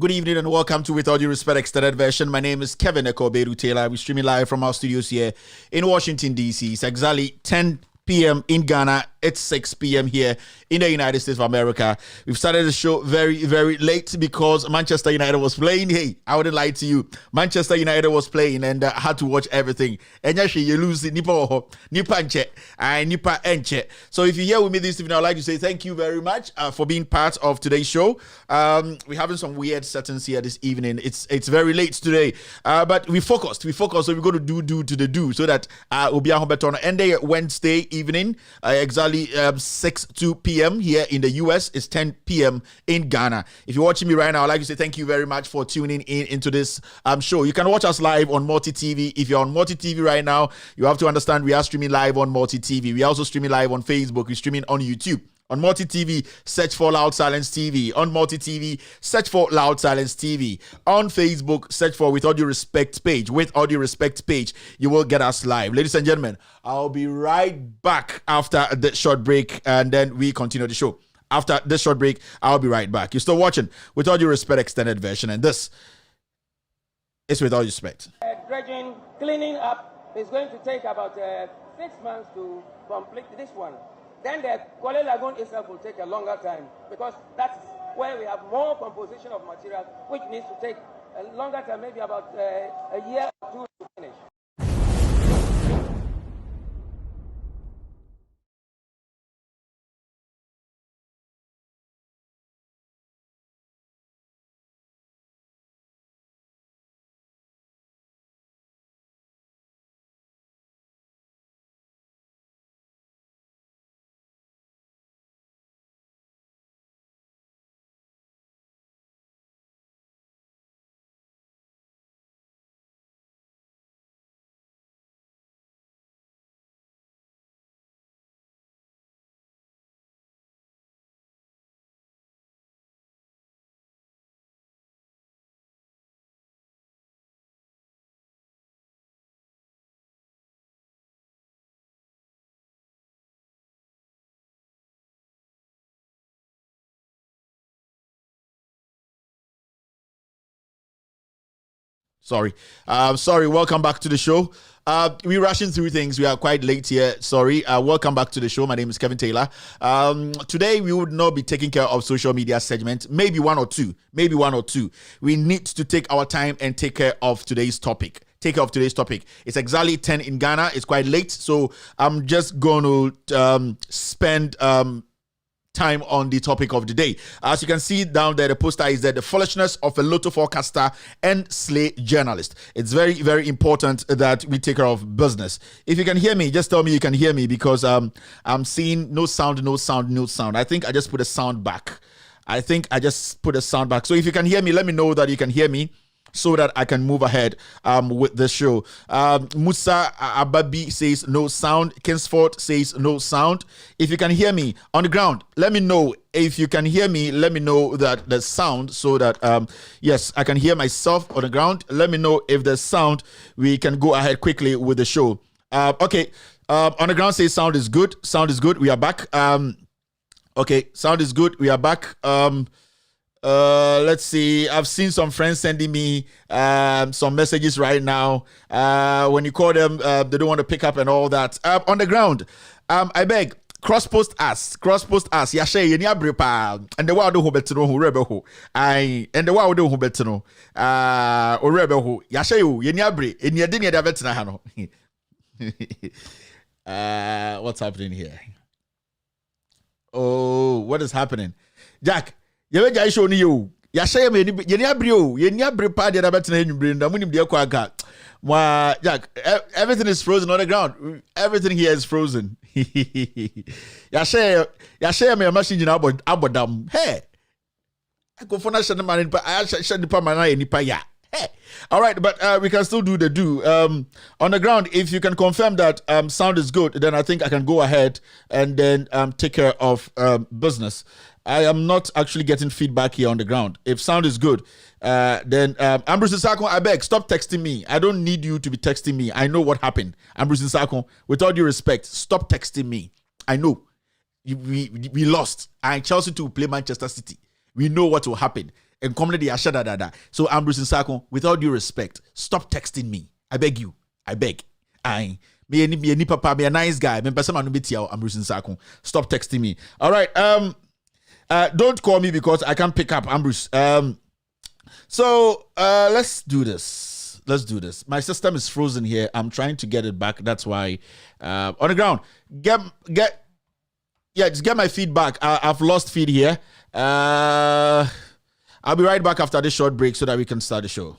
Good evening and welcome to With All Due Respect Extended Version. My name is Kevin Taylor. We're streaming live from our studios here in Washington, D.C. It's exactly 10 p.m. in Ghana. It's 6 p.m. here in the United States of America. We've started the show very, very late because Manchester United was playing. Hey, I wouldn't lie to you. Manchester United was playing and I had to watch everything. And actually, you lose nipa enche, nipa enche. So if you're here with me this evening, I'd like to say thank you very much for being part of today's show. We're having some weird settings here this evening. It's very late today, but we focused. So we're going to do so that we'll be on better on Monday, Wednesday evening, exactly 2 p.m. here in the US. It's 10 p.m. in Ghana. If you're watching me right now, I'd like to say thank you very much for tuning into this show. You can watch us live on Multi TV. If you're on Multi TV right now, you have to understand we are streaming live on Multi TV. We are also streaming live on Facebook. We're streaming on YouTube. On Multi TV, search for Loud Silence TV. On Multi TV, search for Loud Silence TV. On Facebook, search for With All Due Respect page. With All Due Respect page, you will get us live. Ladies and gentlemen, I'll be right back after the short break and then we continue the show. After this short break, I'll be right back. You're still watching With All Due Respect Extended Version, and this is With All Due Respect. Dredging, cleaning up is going to take about 6 months to complete this one. Then the Kwale Lagoon itself will take a longer time because that's where we have more composition of material, which needs to take a longer time, maybe about a year or two to finish. Sorry. Welcome back to the show. We're rushing through things. We are quite late here. Sorry. Welcome back to the show. My name is Kevin Taylor. Today, we would not be taking care of social media segment. Maybe one or two. We need to take our time and take care of today's topic. It's exactly 10 in Ghana. It's quite late. So I'm just going to spend time on the topic of the day. As you can see down there, the poster is that the foolishness of a Lotto forecaster and slay journalist. It's very, very important that we take care of business. If you can hear me, just tell me you can hear me because I'm seeing no sound. I think I just put a sound back. So if you can hear me, let me know that you can hear me, so that I can move ahead with the show. Musa Ababi says no sound. Kingsford says no sound. If you can hear me on the ground, let me know. If you can hear me, let me know that the sound, so that, yes, I can hear myself on the ground. Let me know if there's sound. We can go ahead quickly with the show. Okay, on the ground says sound is good. We are back. Okay, sound is good. We are back. Let's see. I've seen some friends sending me some messages right now. When you call them, they don't want to pick up and all that. On the ground, I beg, cross post us. Yashe yeni abre pa. And the world who betino who rebel who. And the world who betino. Or rebel who. Yashe you yeni abre. And you didn't have betina hano. What's happening here? Oh, what is happening? Jack. You guys show you. Yasha me yeni abre pa de na betina enwumbre na munim de akwa wa Jack, everything is frozen on the ground. Everything here is frozen. Yasha me machine na abodam. Hey. I go for na shade man pa I shade pa man na nipa ya. Hey. All right, but we can still do the do. On the ground, if you can confirm that sound is good, then I think I can go ahead and then take care of business. I am not actually getting feedback here on the ground. If sound is good, then Ambrose Nsakon, I beg, stop texting me. I don't need you to be texting me. I know what happened. Ambrose Nsakon, with all due respect, stop texting me. I know. We lost. And Chelsea to play Manchester City. We know what will happen. and come the ashada dada. So Ambrose Nsako, with all due respect, stop texting me. I beg you. I beg. Me papa, be a nice guy. Me person manu betia Ambrose Nsako. Stop texting me. All right. Don't call me because I can't pick up Ambrose. So let's do this. My system is frozen here. I'm trying to get it back. That's why on the ground. Just get my feedback. I've lost feed here. I'll be right back after this short break so that we can start the show.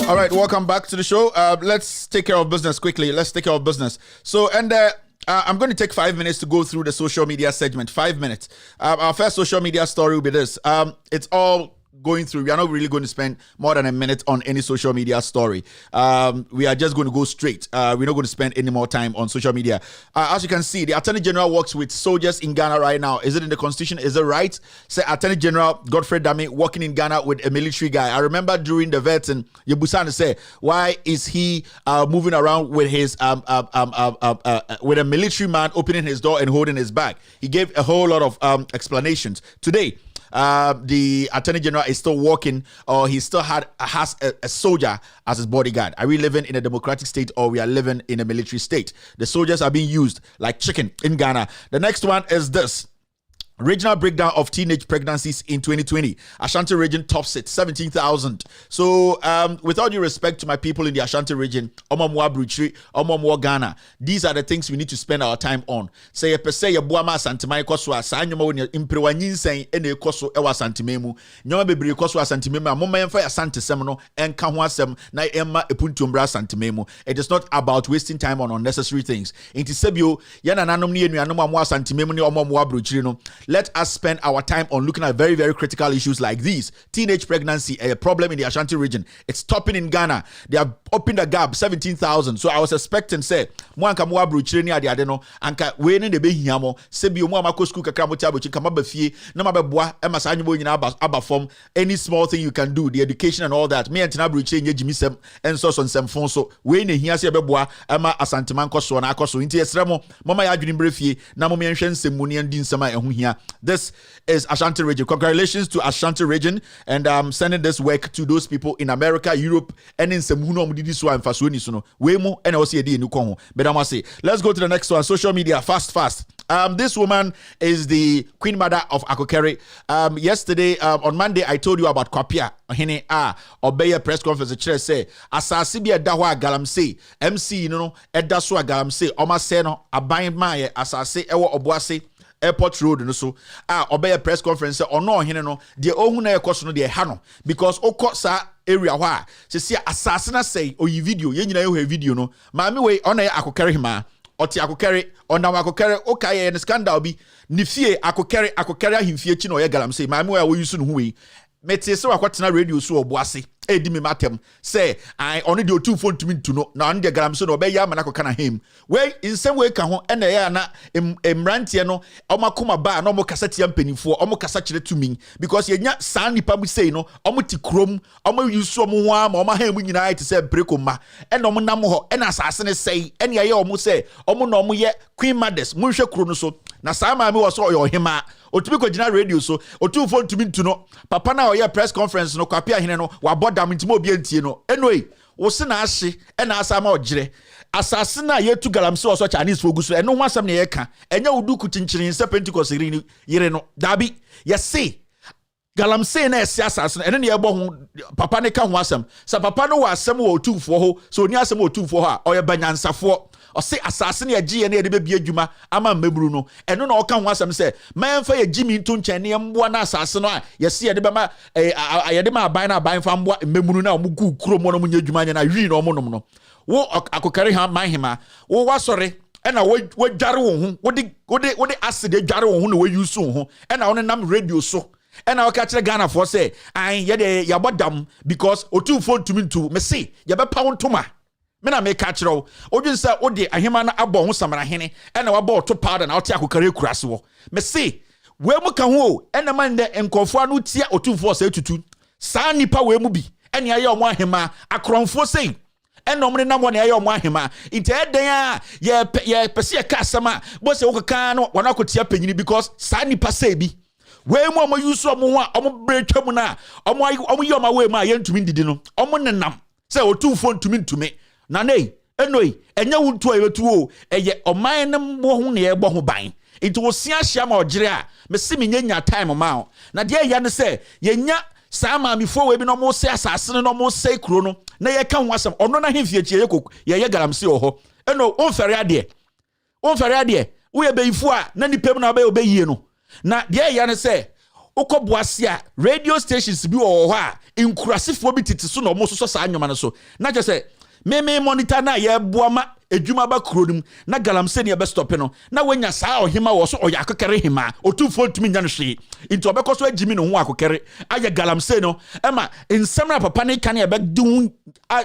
All right, welcome back to the show. Let's take care of business quickly. So, and I'm going to take 5 minutes to go through the social media segment. 5 minutes. Our first social media story will be this. It's all going through. We are not really going to spend more than a minute on any social media story. We are just going to go straight. We're not going to spend any more time on social media. As you can see, the Attorney General works with soldiers in Ghana right now. Is it in the Constitution? Is it right? Say Attorney General Godfrey Dame working in Ghana with a military guy. I remember during the vetting, Yebusana said, why is he moving around with his with a military man opening his door and holding his bag? He gave a whole lot of explanations. Today, the Attorney General is still working, or he still has a soldier as his bodyguard. Are we living in a democratic state, or we are living in a military state? The soldiers are being used like chicken in Ghana. The next one is this. Regional breakdown of teenage pregnancies in 2020. Ashanti region tops it, 17,000. So, with all due respect to my people in the Ashanti region, Omamwa Bruchri, Omamwa Ghana, these are the things we need to spend our time on. Say, per se, ya buama santimai koswa, sa nyoma wanya imprewanyin saying, ene koso ewa santimemu, nyoma bebri koswa santimemu, moma yemfa ya santisemno, en kahwasem, na emma epuntumbra santimemu. It is not about wasting time on unnecessary things. Inti sebio, yana nanom ni enu anoma mwa santimemu ni Omamwa Bruchri no. Let us spend our time on looking at very, very critical issues like these. Teenage pregnancy, a problem in the Ashanti region. It's topping in Ghana. They have opened a gap, 17,000. So I was expecting, say, Mwanka Mwabru Chireni Adi Adeno, Anka Wene de Behiyamo, Sebi Mwamako School Kakramotiabo Chikamabafie, Namababwa, Emma Sanyo in Abba form, any small thing you can do, the education and all that. Me and Tinabru Chenye Jimisem, and so on some fonso, Wene Hiasia Bebwa, Emma Asantiman Koso and Akoso, Inti Esremo, Mama Yadrin Brefie, Namomian Semuni and Din Sama and here. This is Ashanti region. Congratulations to Ashanti region, and I'm sending this work to those people in America, Europe, and in Semuno Mudiswa and Fasuni Suno. Wemo and also a new Congo. But I must say, let's go to the next one. Social media, fast. This woman is the Queen Mother of Akokere. Yesterday, on Monday, I told you about Kwapia. Hene Obey press conference. The chair say, Asasibia Dawa Galamse, MC, Edaswa Galamse, Oma Seno, Abayin Maye, Asase, Ewa Obuase. Airport Road no so obey a press conference or no hene no de ohun na ekoso no de ha no because okosa area hwa se see asasina say oyi video ye nyina ye video no maame we ona ye akokere hima oti akokere ona akokere okaye ne scandal bi ni fie akokere ahimfie chi no ye galam say maame we awoyi su no hu we mete se wakwatena radio so oboase edi me matem say I only do two phone to me to know na on the galamse no be ya manako kana him we in some way ka ho na ya na emrantie no omakoma ba na omo kasa tia mpanifo omo kasa kire to me because yenya san nipa bu say no omo ti krom omo yusu omo ho ama omo ha mu nyina ite say breko ma na omo nam ho na asase ne say ene ya omo say omo na omo ye queen mothers munhwe kro no so na saa ma me wo so oyo hema otumi ko gina radio so otu phone to me to no papa na oye press conference no kwapia hene no wabodam ntimo obi antie no enoi wo se na ahye na asa ma ogire asase na yetu galamse wo so Chinese fogu so eno ho asem na ye ka enya wuduku chinchirin se Pentecost yire no dabi ye se galamse na esi asase ene na ye bo ho papa ne ka ho asem sa papa no wa asem wo otufo ho so oni asem wo otufo ho a oye banyansafo o se asase na ye na ye de be adwuma ama mmeburu no eno na o ka ho asem se manfa ye gimi nto nchen ne mboa na asase no a ye se ye de be ma ye de ma aban na aban fa mboa mmeburu na omu ku kuro mo no nya adwuma nya na wi na omo nom no wo akokare ha man hema wo wasore ena wo dware wo ho wo de acid dware wo ho na wo use wo ho ena wo nam radio so ena wo ka kire Ghana for say an ye de yabodam because otu phone to me to me say ye be pa wontoma me na me ka kire wo odwin say wo de ahema na abo ho samara hene ena wo ba to powder na wo te akokare kurase wo me say we mu ka ho ena man de enkofo anu tia otu phone say tutu sa nipa we mu bi ena ye omo ahema akronfo say enom ne nam wona ye omo ahema inte eden a ye pese ye ka asama bo se wo ka no wona kotia panyini because sa nipa say bi we mu omo use omo ho a omo bretwam na omo ye omo we ma ye ntumi ndidi no omo nenam se otu phone ntumi na nei enoi enya wuntu a yetu o eye oman ne mo ho ne ye bo ho ban into wo sia hia ma ogire a me se me nya time ma o na de ya ne se ye nya saa maamifo we bi no mo se asase no mo se kuro no na ye ka ho asem ono na hemfie chie ye galamse ho eno onfere ade wo ye beifo a na nipem na be yie no na de ya ne se ukoboase a radio stations bi wo ho a inkurasefo bi titi so na mo so saa anwoma no so na je se me monitor na ye boama edwuma ba kronim na galamse ne be stop no na wanya saa ohima wo so oya akokere hima otufo ntumi nya no hwe into obekoso agimi no ho akokere aya galamse no ema ensamra papa ne kan e be du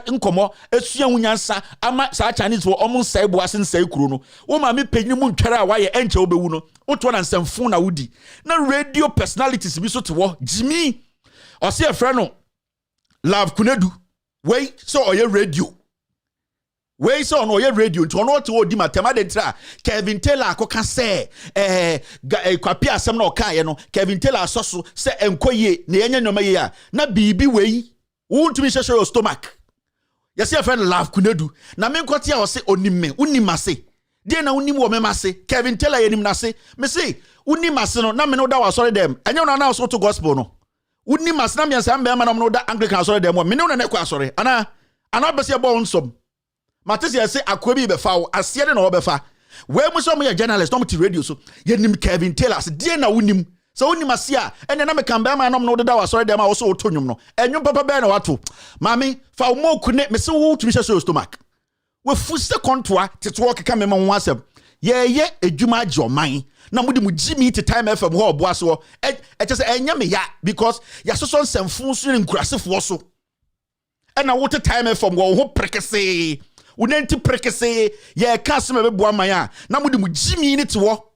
nkomo esua hunyansa ama saa Chinese wo omo nsai boase nsai kuro no wo ma me panyi mu ntware a waye enche obewu no woto na nsamfo na wudi na radio personalities bi so to wo jimi o se efra no love kunedu wey so oye radio we so no ye radio to no to di matema de tra Kevin Taylor akoka se kwapi asem na okaye no Kevin Taylor asoso se enkoye na yenye nyoma ye a na bibi we wuntumi hwehwe your stomach ye se friend love kunedu na me nkoti a o se onimme unimase de na unim wo memase Kevin Taylor yenim na se me se unimase no na me no da wa sorry dem enye no na so to gospel no unimase na me ansam be ma no da Anglican sorry dem me no na kwa sorry ana bese bo nsom Matisi ya se akwa bi befa wo ase de na wo befa we mu so mo ye journalist no mo ti radio so ye nim Kevin Taylor se de na wonim so wonim ase a ene na me kan ba ma no no da wa sorry dem a wo so wo tonyum no enwum papa be na wato mami fa wo mo kune me se wo tumi hye stomach we fu se kontoa teto keka me ma ho asem ye edwuma ajoman na mo di mu jimi te time FM ho oboa so e che se enya me ya because ya so nsemfo so ne nkurasefo so ena wo te time FM wo ho prekese unenti prekese ye kaseme be boa man a na mudi mu jimi ni te wo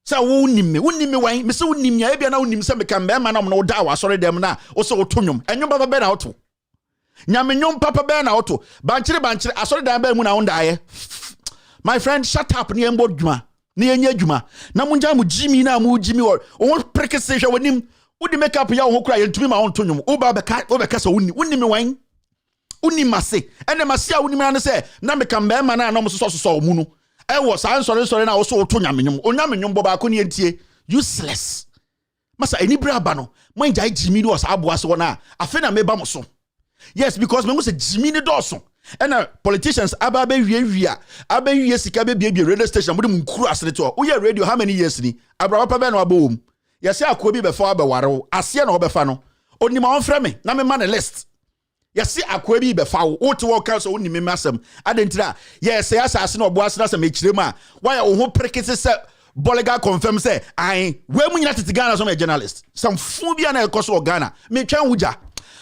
sa wo unime wan me se unim ya bia na unim se me kan be ma na mo da wa sori dem na wo se wo tonwom enwom papa be na wo to nyame nyom papa be na wo to banchire asori dan be mu na wo ndaye my friend shut up ni embo dwuma ni enya dwuma na mu nja mu jimi na mu jimi wo prekese hwe wonim wodi makeup ya wo kura ye ntumi ma wo tonwom wo ba be ka so unim wan unimase ene mase a unimana ne se na me kan be ma na no so mu no e wo sa nsore na wo so to nyamenyum onyamenyum bo ba ko ne entie useless masa eni bra ba no man jai jimi ni wo sa aboa so na afi na me ba mo so yes because me mo se jimi ni do so ena politicians aba be wie sika be bie radio station mo de nkuru asere to wo ye radio how many years ni abra papa be na abom yesi akọ bi be fa be ware ase na wo be fa no onima on frɛ me na me ma ne list yesi akwa bi be fa wo to wo ka so woni me masem adentira yes asase na obo asena asem ekirem a why wo ho prekete se Bolega confirm say I we mu nyina tete Ghana so me journalist some fu bia na ekoso Ghana me twan wuja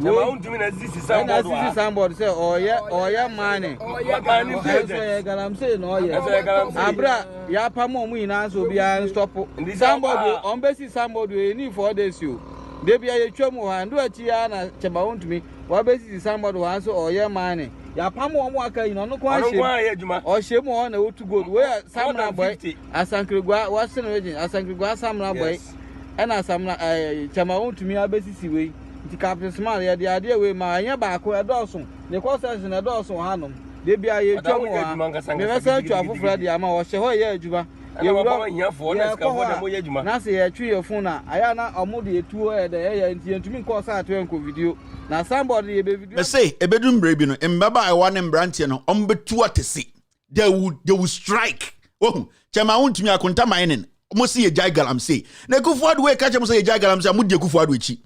won't do this is somebody say oh yeah money I'm saying oh yeah abra ya pamo mu ina so bia stop somebody on base somebody need 4 days you they be a twam ho and do achi na chema won't me wa base somebody wan so oh yeah money ya pamo mu aka ino no kwa o shemu on na otu gold where samra boy asankrigwa was in region asankrigwa samra boy and asamra chema won't me abesi we the captain smart ya the idea we ma anya ba ko edosun the courses na edosun hanom de bia ye twam ho me mesa twa fofra de ama o hye ho ye adwuma ye wo nya fo na ska fo de mo ye adwuma na se ye twi ye fon na aya na omo de etuo e de ye ntimi ko sa atwe nko video na somebody ye be video me say ebedum brebi no mbaba I want mbrantie no ombetu atesi they will strike oh chema wontumi akonta mining mo se ye jai galam say na kufu adu we ka chema say ye jai galam say mo de kufu adu echi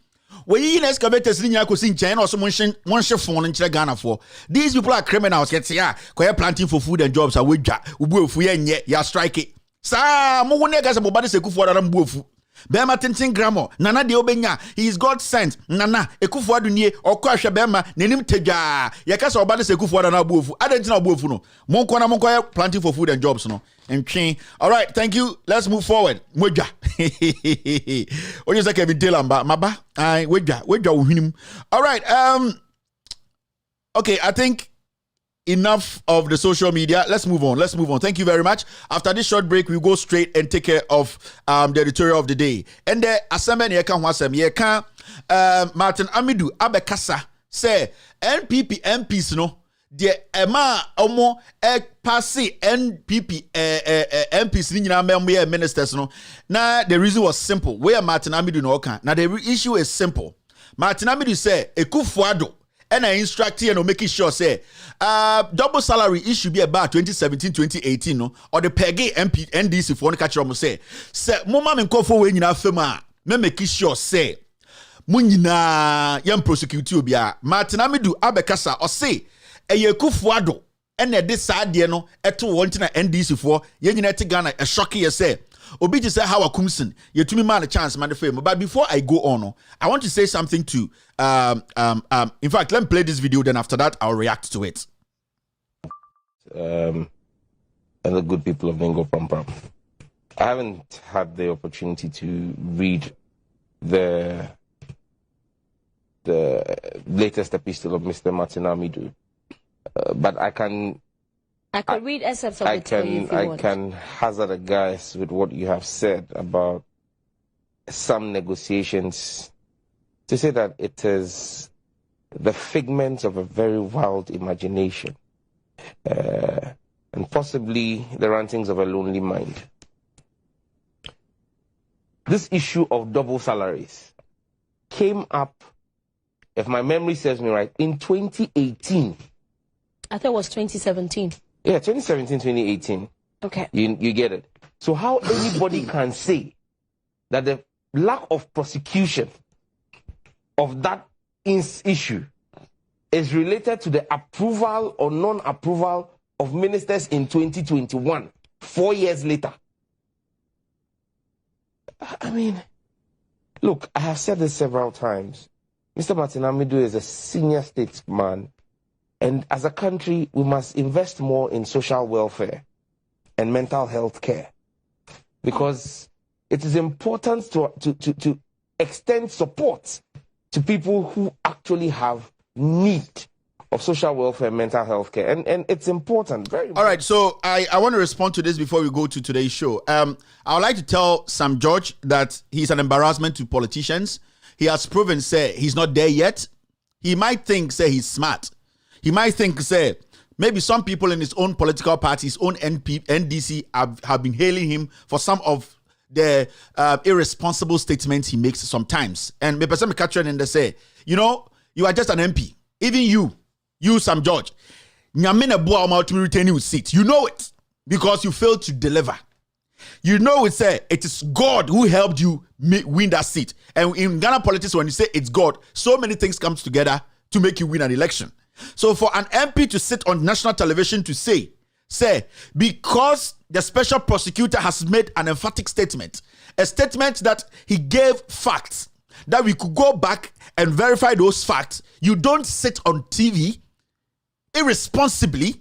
we in excavators ni nyako sin chen also monhye phone nkyere Ghana for these people are criminals yet ya ko planting for food and jobs we dwa ubuofu ye nye ya strike it sa mo wona ga se bobade sekufu adara mbuofu bema tintin gramo nana de obenya he is God sent nana ekufu adunie okọ ahwe bema nanim tedwa ye ka se obade sekufu adara abuofu adentina abuofu no monko na monko planting for food and jobs no entwin. All right, thank you, let's move forward. Modja onye say Kevin Taylor maba ai wedja ohwinim. All right, okay, I think enough of the social media. Let's move on. Thank you very much. After this short break, we'll go straight and take care of the editorial of the day. And the assembly ye kan Martin Amidu abekasa say NPP MPs no de ema omo passe NPP MPs ni nyina member ministers no. Now the reason was simple. Where Martin Amidu no kan. Now the issue is simple. Martin Amidu say Ekufuado and I instruct you, making sure say double salary issue be about 2017-2018 no or the pege MP NDC for one catch say mama me nkofo we nyina fema me make sure say munyina yam prosecute obia Martin Amidu abekasa o say Ekufuado and e de saade no eto won na NDC for ye nyina te Ghana e shock ye say obi just say how akumsin yetumi man a chance man the fame. But before I go on, I want to say something to in fact, let me play this video, then after that I'll react to it. And the good people of Bengo Pram. I haven't had the opportunity to read the latest epistle of Mr. Martin Amidu, but I could read excerpts of it for you if you want. I can hazard a guess with what you have said about some negotiations to say that it is the figment of a very wild imagination and possibly the rantings of a lonely mind. This issue of double salaries came up, if my memory serves me right, in 2018. I thought it was 2017. Yeah, 2017, 2018. Okay. You get it. So how anybody can say that the lack of prosecution of that issue is related to the approval or non-approval of ministers in 2021, 4 years later. I mean, look, I have said this several times. Mr. Martin Amidu is a senior statesman, and as a country, we must invest more in social welfare and mental health care, because it is important to extend support to people who actually have need of social welfare and mental health care. And it's important, very important. All right, so I want to respond to this before we go to today's show. I would like to tell Sam George that he's an embarrassment to politicians. He has proven, say, he's not there yet. He might think, say, he's smart. He might think, say, maybe some people in his own political party, his own NDC, have been hailing him for some of the irresponsible statements he makes sometimes. And maybe some catch and they say, you know, you are just an MP. Even you, Sam George, you retain your seat. You know it because you failed to deliver. You know it is God who helped you win that seat. And in Ghana politics, when you say it's God, so many things come together to make you win an election. So for an MP to sit on national television to say, because the special prosecutor has made an emphatic statement, a statement that he gave facts, that we could go back and verify those facts. You don't sit on TV irresponsibly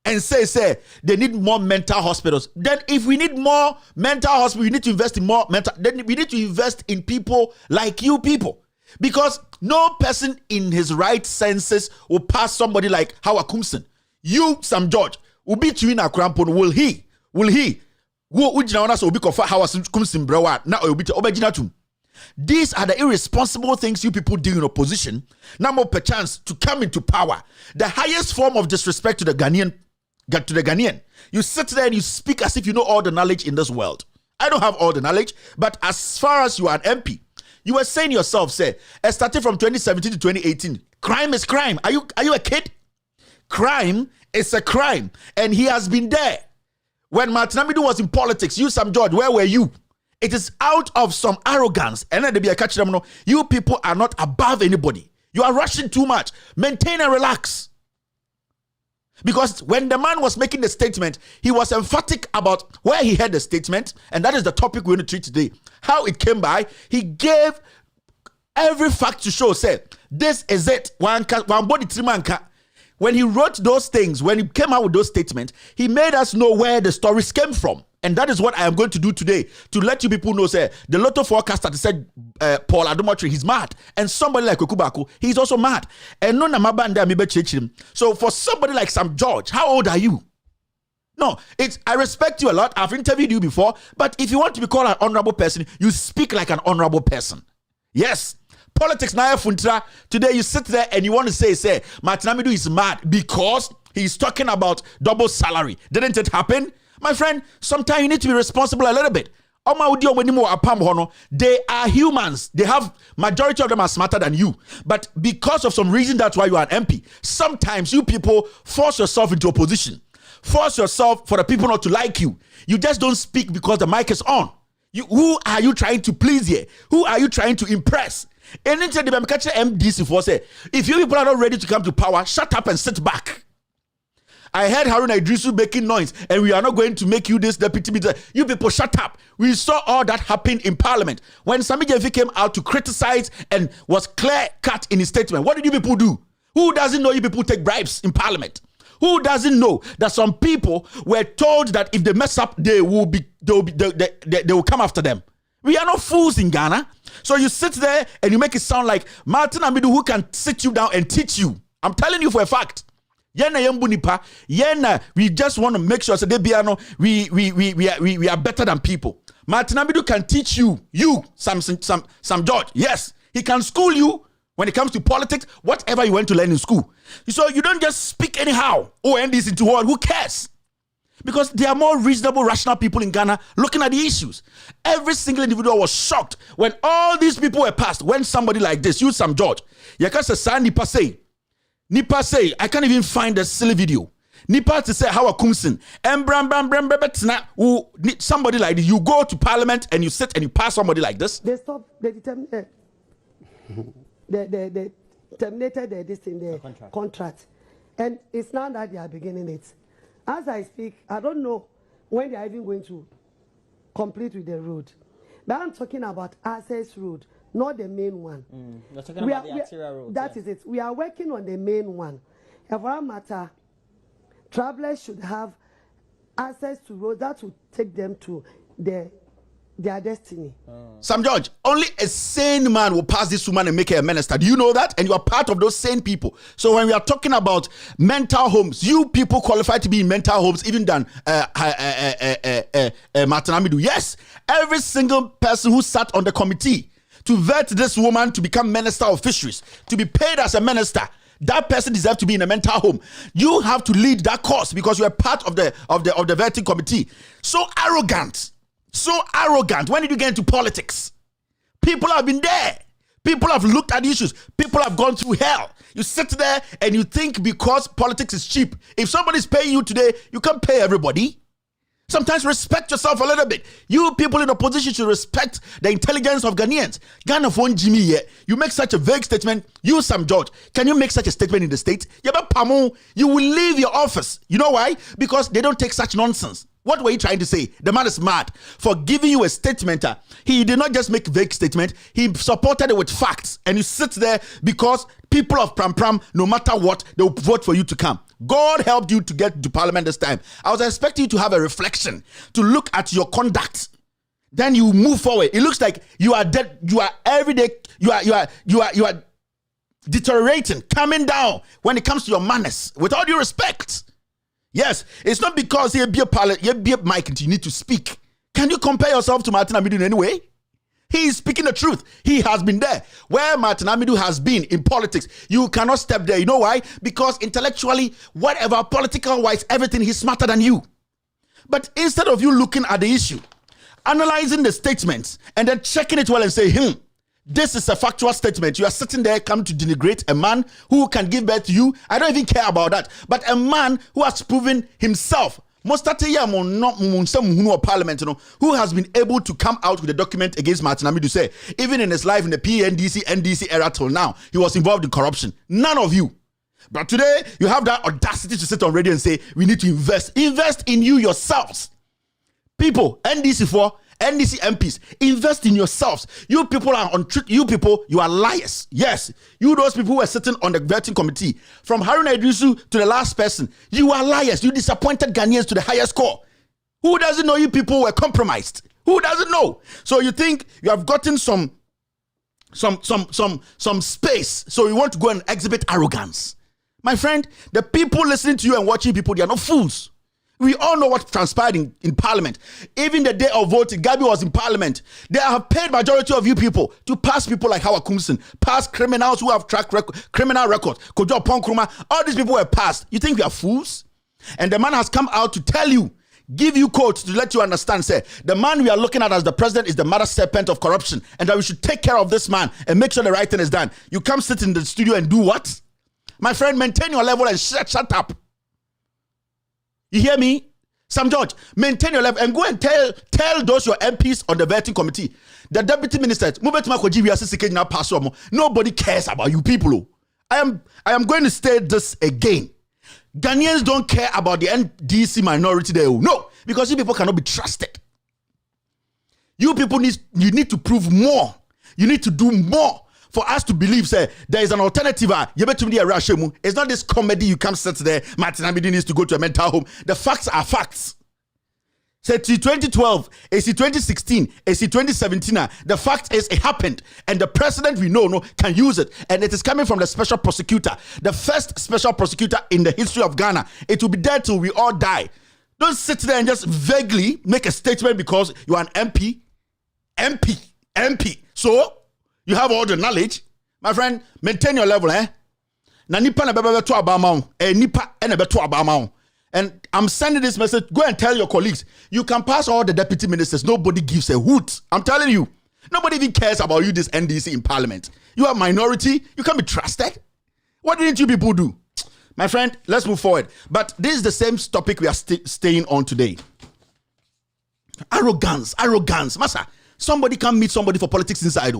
and say they need more mental hospitals. Then if we need more mental hospitals, we need to invest in more mental. Then we need to invest in people like you people. Because no person in his right senses will pass somebody like Howard Kumson. You, Sam George, will be to in a crampon. Will he? These are the irresponsible things you people do in opposition. Now more perchance to come into power. The highest form of disrespect to the Ghanaian. You sit there and you speak as if you know all the knowledge in this world. I don't have all the knowledge, but as far as you are an MP, you were saying yourself, starting from 2017 to 2018, crime is crime. Are you a kid? Crime is a crime, and he has been there. When Martin Amidu was in politics, you, Sam George, where were you? It is out of some arrogance, and then they be a catch them. You people are not above anybody. You are rushing too much. Maintain and relax. Because when the man was making the statement, he was emphatic about where he had the statement, and that is the topic we're going to treat today. How it came by, he gave every fact to show, this is it. When he wrote those things, when he came out with those statements, he made us know where the stories came from. And that is what I am going to do today, to let you people know, the Lotto forecaster said Paul Adomotri, he's mad. And somebody like Okubaku, he's also mad. And no namabanda mibe chechim. So for somebody like Sam George, how old are you? No, I respect you a lot. I've interviewed you before. But if you want to be called an honorable person, you speak like an honorable person. Yes. Politics na funtra. Today you sit there and you want to say Martin Amidu is mad because he's talking about double salary. Didn't it happen? My friend, sometimes you need to be responsible a little bit. They are humans. Majority of them are smarter than you. But because of some reason, that's why you are an MP. Sometimes you people force yourself into opposition. Force yourself for the people not to like you. You just don't speak because the mic is on. Who are you trying to please here? Who are you trying to impress? Anything the MDC for say, if you people are not ready to come to power, shut up and sit back. I heard Haruna Idrisu making noise, and we are not going to make you this deputy minister. You people shut up. We saw all that happen in Parliament. When Sami Jevi came out to criticize and was clear-cut in his statement, what did you people do? Who doesn't know you people take bribes in Parliament? Who doesn't know that some people were told that if they mess up, they will come after them? We are not fools in Ghana. So you sit there and you make it sound like Martin Amidu, who can sit you down and teach you. I'm telling you for a fact. We just want to make sure that we are better than people. Martin Amidu can teach you, Sam George. Yes, he can school you when it comes to politics, whatever you went to learn in school. So you don't just speak anyhow. End this into what? Who cares? Because there are more reasonable, rational people in Ghana looking at the issues. Every single individual was shocked when all these people were passed. When somebody like this, you, Sam George, Nipa say, I can't even find the silly video. Nipa to say how a Kumsin and somebody like this. You go to Parliament and you sit and you pass somebody like this. They stopped. They terminated this in the contract, and it's now that they are beginning it. As I speak, I don't know when they are even going to complete with the road. But I'm talking about access road, not the main one. You're talking about the arterial road. That is it. We are working on the main one. If our matter, travelers should have access to roads that will take them to their destiny. Sam George, only a sane man will pass this woman and make her a minister. Do you know that? And you are part of those sane people. So when we are talking about mental homes, you people qualify to be in mental homes even than Martin Amidu. Yes, every single person who sat on the committee to vet this woman to become Minister of Fisheries, to be paid as a minister, that person deserves to be in a mental home. You have to lead that course because you are part of the vetting committee. So arrogant. So arrogant. When did you get into politics? People have been there. People have looked at issues. People have gone through hell. You sit there and you think because politics is cheap, if somebody's paying you today, you can't pay everybody. Sometimes respect yourself a little bit. You people in opposition should respect the intelligence of Ghanaians. Ghana phone Jimmy here. You make such a vague statement. You, Sam George, can you make such a statement in the state? You will leave your office. You know why? Because they don't take such nonsense. What were you trying to say? The man is mad for giving you a statement. He did not just make vague statement. He supported it with facts. And you sit there because people of Pram Pram, no matter what, they will vote for you to come. God helped you to get to parliament this time. I was expecting you to have a reflection, to look at your conduct. Then you move forward. It looks like you are dead. You are every day. You are deteriorating, coming down when it comes to your manners. With all due respect. Yes, it's not because you be a mic and you need to speak. Can you compare yourself to Martin Amidu in any way? He is speaking the truth. He has been there. Where Martin Amidu has been in politics, you cannot step there. You know why? Because intellectually, whatever, political-wise, everything, he's smarter than you. But instead of you looking at the issue, analyzing the statements, and then checking it well and say, this is a factual statement. You are sitting there, come to denigrate a man who can give birth to you. I don't even care about that. But a man who has proven himself, who has been able to come out with a document against Martin Amidu, say, even in his life in the PNDC, NDC era till now, he was involved in corruption. None of you. But today, you have that audacity to sit on radio and say, we need to invest. Invest in you yourselves. People, NDC MPs, invest in yourselves. You people are on truth. You people, you are liars. Yes, you those people who are sitting on the vetting committee, from Haruna Idrisu to the last person, you are liars. You disappointed Ghanaians to the highest score. Who doesn't know you people were compromised? Who doesn't know? So you think you have gotten some space, so you want to go and exhibit arrogance. My friend, the people listening to you and watching people, they are not fools. We all know what transpired in parliament. Even the day of voting, Gabi was in parliament. They have paid majority of you people to pass people like Howard Kumsin, pass criminals who have criminal records. Kojo Ponkruma, all these people were passed. You think we are fools? And the man has come out to tell you, give you quotes to let you understand, say, the man we are looking at as the president is the mother serpent of corruption, and that we should take care of this man and make sure the right thing is done. You come sit in the studio and do what? My friend, maintain your level and shut up. You hear me? Sam George, maintain your level and go and tell those your MPs on the vetting committee, the deputy ministers, nobody cares about you people. I am going to state this again. Ghanaians don't care about the NDC minority there. No, because you people cannot be trusted. You people you need to prove more. You need to do more for us to believe, say, there is an alternative. It's not this comedy you come sit there. Martin Amidu needs to go to a mental home. The facts are facts. Say, 2012, AC 2016, AC 2017, the fact is it happened. And the president we know can use it. And it is coming from the special prosecutor, the first special prosecutor in the history of Ghana. It will be there till we all die. Don't sit there and just vaguely make a statement because you are an MP. So, you have all the knowledge. My friend, maintain your level, Na nipa na bebe to abama nipa na be to abama. And I'm sending this message. Go and tell your colleagues. You can pass all the deputy ministers. Nobody gives a hoot. I'm telling you. Nobody even cares about you, this NDC in parliament. You are a minority. You can't be trusted. What didn't you people do? My friend, let's move forward. But this is the same topic we are staying on today. Arrogance. Massa, somebody can meet somebody for politics inside.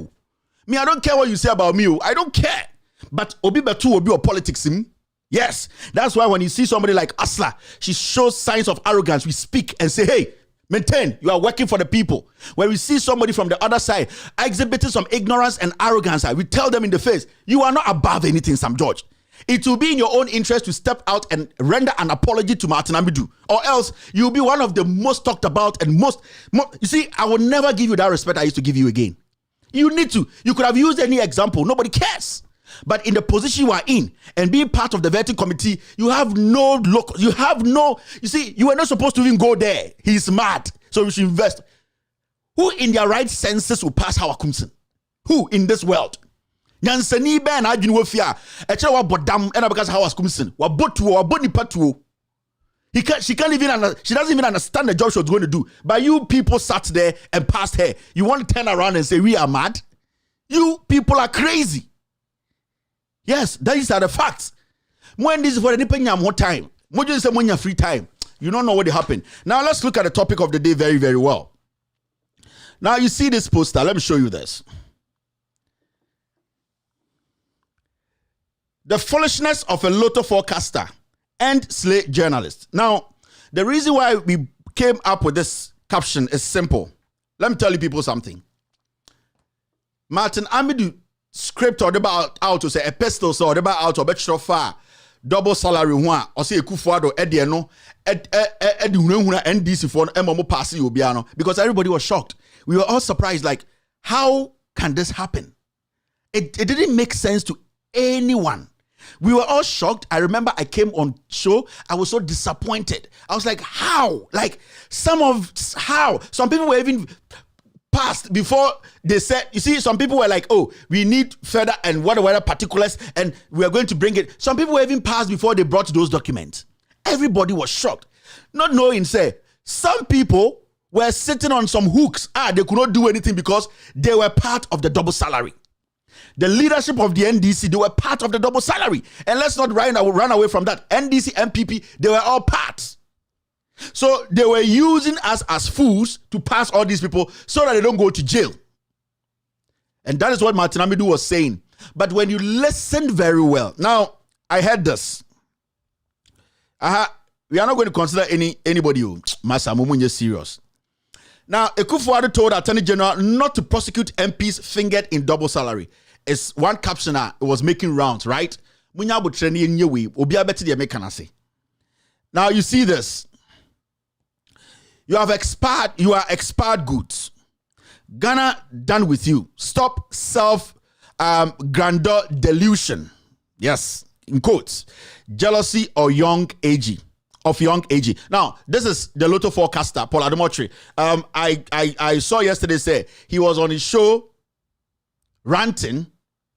Me, I don't care what you say about me. I don't care. But Obi Betu Obi or politics him. Yes. That's why when you see somebody like Asla, she shows signs of arrogance. We speak and say, hey, maintain. You are working for the people. When we see somebody from the other side exhibiting some ignorance and arrogance, we tell them in the face, you are not above anything, Sam George. It will be in your own interest to step out and render an apology to Martin Amidu, or else you'll be one of the most talked about and most you see, I will never give you that respect I used to give you again. You need to. You could have used any example. Nobody cares. But in the position you are in and being part of the vetting committee, you have no look. You see, you were not supposed to even go there. He's mad. So you should invest. Who in their right senses will pass Howard Kumsin? Who in this world? Nyansani ben adwene wofia. Eche wa bodam ena because Howard Kumsin. Wa botu wa boni patu. She doesn't even understand the job she was going to do. But you people sat there and passed her. You want to turn around and say, we are mad? You people are crazy. Yes, these are the facts. When this is for any more time, when you say when you free time, you don't know what happened. Now let's look at the topic of the day very, very well. Now you see this poster. Let me show you this. The foolishness of a Lotto forecaster and slay journalist. Now, the reason why we came up with this caption is simple. Let me tell you people something. Martin Amidu script or about out to say a pistol so about out or better far double salary one or say Kufuado Ediano NDC for MMO passing Obiano because everybody was shocked. We were all surprised, like, how can this happen? It didn't make sense to anyone. We were all shocked. I remember I came on show. I was so disappointed. I was like, how? Like, how? Some people were even passed before they said, you see, some people were like, oh, we need further and whatever particulars and we are going to bring it. Some people were even passed before they brought those documents. Everybody was shocked. Not knowing, say, some people were sitting on some hooks. They could not do anything because they were part of the double salary. The leadership of the NDC, they were part of the double salary. And let's not run away from that. NDC, MPP, they were all parts. So they were using us as fools to pass all these people so that they don't go to jail. And that is what Martin Amidu was saying. But when you listen very well, now I heard this. We are not going to consider anybody who Masa Mumunye serious. Now, Ekufuado told Attorney General not to prosecute MPs fingered in double salary. It's one caption it was making rounds, right? Now you see this. You are expired goods. Ghana done with you. Stop grandeur delusion. Yes, in quotes. Jealousy or young age. Now, this is the Lotto forecaster, Paul Adomotri. I saw yesterday say he was on his show ranting,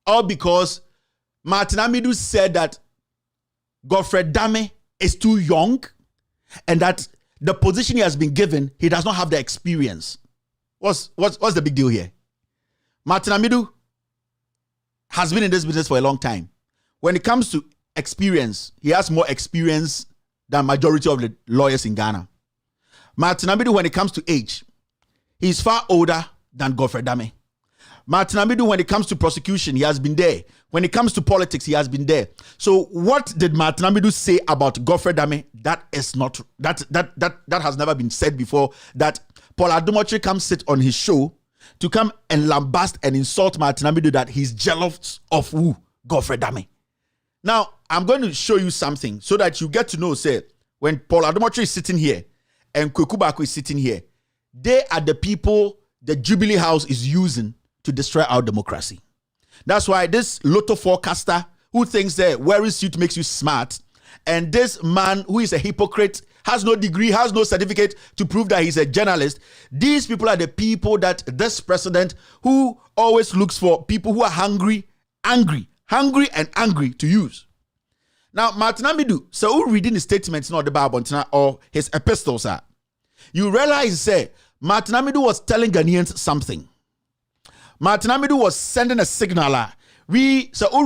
all because Martin Amidu said that Godfrey Dame is too young and that the position he has been given, he does not have the experience. What's the big deal here? Martin Amidu has been in this business for a long time. When it comes to experience, he has more experience than majority of the lawyers in Ghana. Martin Amidu, when it comes to age, he's far older than Godfrey Dame. Martin Amidu, when it comes to prosecution, he has been there. When it comes to politics, he has been there. So what did Martin Amidu say about Godfrey Dame? That is not that has never been said before. That Paul Adomotri comes sit on his show to come and lambast and insult Martin Amidu that he's jealous of who? Godfrey Dame. Now, I'm going to show you something so that you get to know, say, when Paul Adomotri is sitting here and Kweku Baako is sitting here, they are the people the Jubilee House is using to destroy our democracy. That's why this Lotto forecaster who thinks that wearing suit makes you smart, and this man who is a hypocrite, has no degree, has no certificate to prove that he's a journalist, these people are the people that this president who always looks for people who are hungry and angry to use. Now, Martin Amidu, so who reading the statements, not the Bible or his epistles are, you realize, say, Martin Amidu was telling Ghanaians something. Martin Amidu was sending a signal. Who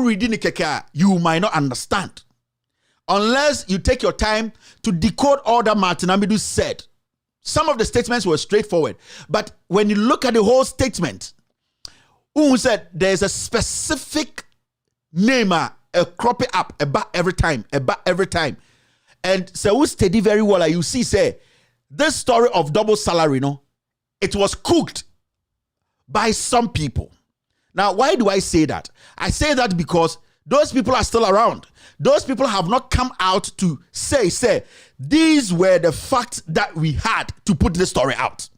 reading the keka, you might not understand. Unless you take your time to decode all that Martin Amidu said. Some of the statements were straightforward. But when you look at the whole statement, who said there's a specific name, a crop it up about every time. And so who study very well, you see, say, this story of double salary, it was cooked by some people. Now, why do I say that? I say that because those people are still around. Those people have not come out to say, these were the facts that we had to put this story out.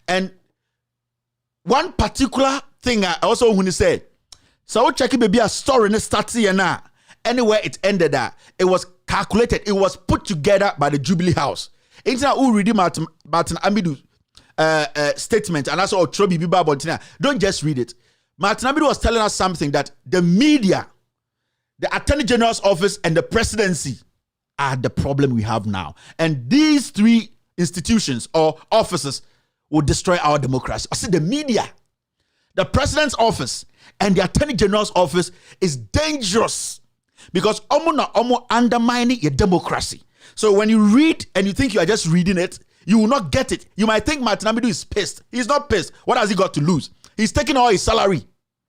And one particular thing I also want to say, so checking maybe a story in the start here now. Anywhere it ended at, it was calculated, it was put together by the Jubilee House. It's not who read Martin Amidu statement, and that's all Trobi Biba Bontina. Don't just read it. Martin Amidu was telling us something that the media, the Attorney General's office, and the presidency are the problem we have now. And these three institutions or offices will destroy our democracy. I said the media, the president's office, and the Attorney General's office is dangerous because omo undermining your democracy. So when you read and you think you are just reading it, you will not get it. You might think Martin Amidu is pissed. He's not pissed. What has he got to lose? He's taking all his salary.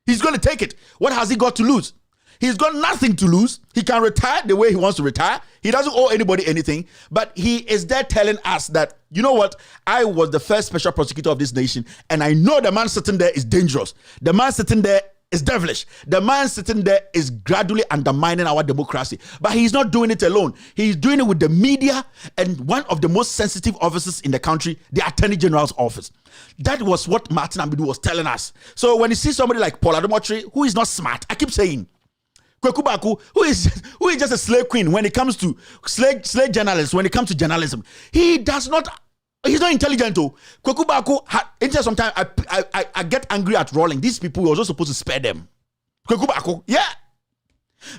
He's going to take it. What has he got to lose? He's got nothing to lose. He can retire the way he wants to retire. He doesn't owe anybody anything, but he is there telling us that, you know what, I was the first special prosecutor of this nation, and I know the man sitting there is dangerous. The man sitting there is devilish. The man sitting there is gradually undermining our democracy. But he's not doing it alone. He's doing it with the media and one of the most sensitive offices in the country, the Attorney General's office. That was what Martin Amidu was telling us. So when you see somebody like Paul Adomotri, who is not smart, I keep saying, Kweku Baku, who is just a slave queen when it comes to slave journalists, when it comes to journalism, he's not intelligent. Kweku Baku, sometimes I get angry at Rolling. These people were also supposed to spare them. Kweku Baku, yeah.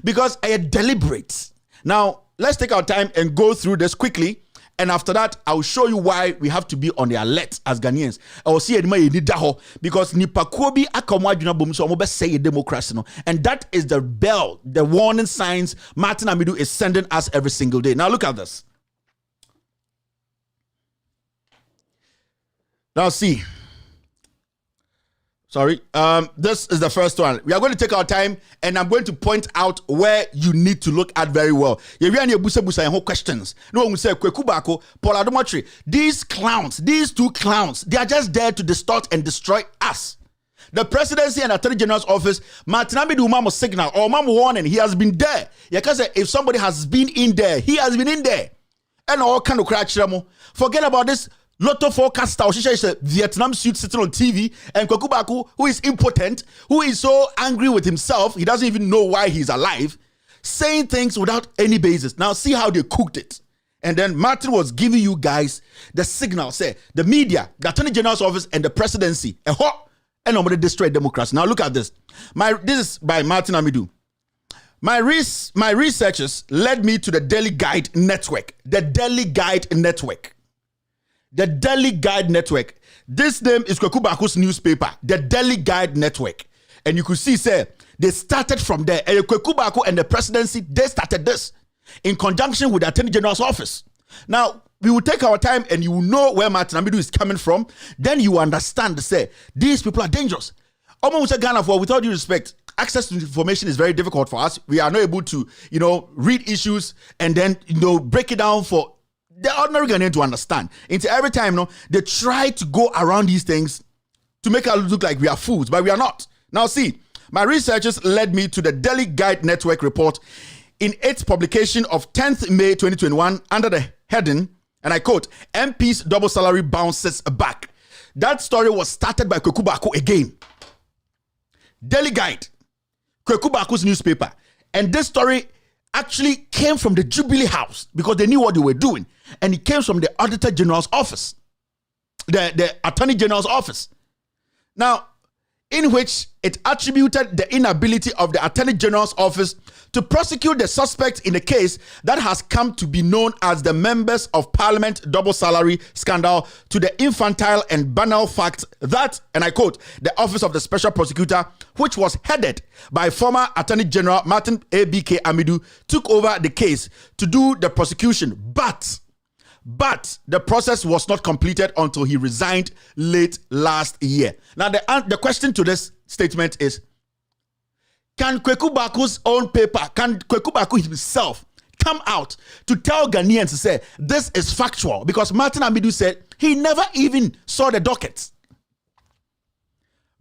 Because I am deliberate. Now, let's take our time and go through this quickly. And after that, I'll show you why we have to be on the alert as Ghanaians. I will see because Nipakobi akamwaduna bom so omo say democracy no. And that is the bell, the warning signs Martin Amidu is sending us every single day. Now look at this. Now see. Sorry. This is the first one. We are going to take our time and I'm going to point out where you need to look at very well. Questions. No one will say Kweku Baku, Paul Adomotri. These clowns, these two clowns, they are just there to distort and destroy us. The presidency and Attorney General's office, Martin Amidu mamo signal or mamo warning, he has been there. Because if somebody has been in there, he has been in there. And all kind of crack. Forget about this Lotto forecaster, Oshisha is a Vietnam suit sitting on TV, and Kweku Baku, who is impotent, who is so angry with himself, he doesn't even know why he's alive, saying things without any basis. Now see how they cooked it. And then Martin was giving you guys the signal, say, the media, the Attorney General's office, and the presidency, and nobody destroyed democracy. Now look at this. This is by Martin Amidu. My researches led me to the Daily Guide Network. The Daily Guide Network. The Daily Guide Network. This name is Kweku Baku's newspaper, the Daily Guide Network. And you could see, say, they started from there. And Kweku Baku and the presidency, they started this in conjunction with the Attorney General's office. Now, we will take our time and you will know where Martin Amidu is coming from. Then you understand, say, these people are dangerous. Ghana, with all due respect, access to information is very difficult for us. We are not able to, read issues and then, break it down for the ordinary Ghanaian to understand. Into every time, they try to go around these things to make us look like we are fools, but we are not. Now, see, my researchers led me to the Daily Guide Network report in its publication of 10th May 2021 under the heading, and I quote, MP's double salary bounces back. That story was started by Kweku Baku again. Daily Guide, Kweku Baku's newspaper, and this story actually came from the Jubilee House because they knew what they were doing. And it came from the Auditor General's office, the Attorney General's office. Now, in which it attributed the inability of the Attorney General's office to prosecute the suspect in a case that has come to be known as the Members of Parliament double salary scandal to the infantile and banal fact that, and I quote, the Office of the Special Prosecutor, which was headed by former Attorney General Martin ABK Amidu, took over the case to do the prosecution. But the process was not completed until he resigned late last year. Now, the question to this statement is, can Kweku Baku's own paper, can Kweku Baku himself come out to tell Ghanaians to say, this is factual? Because Martin Amidu said he never even saw the docket.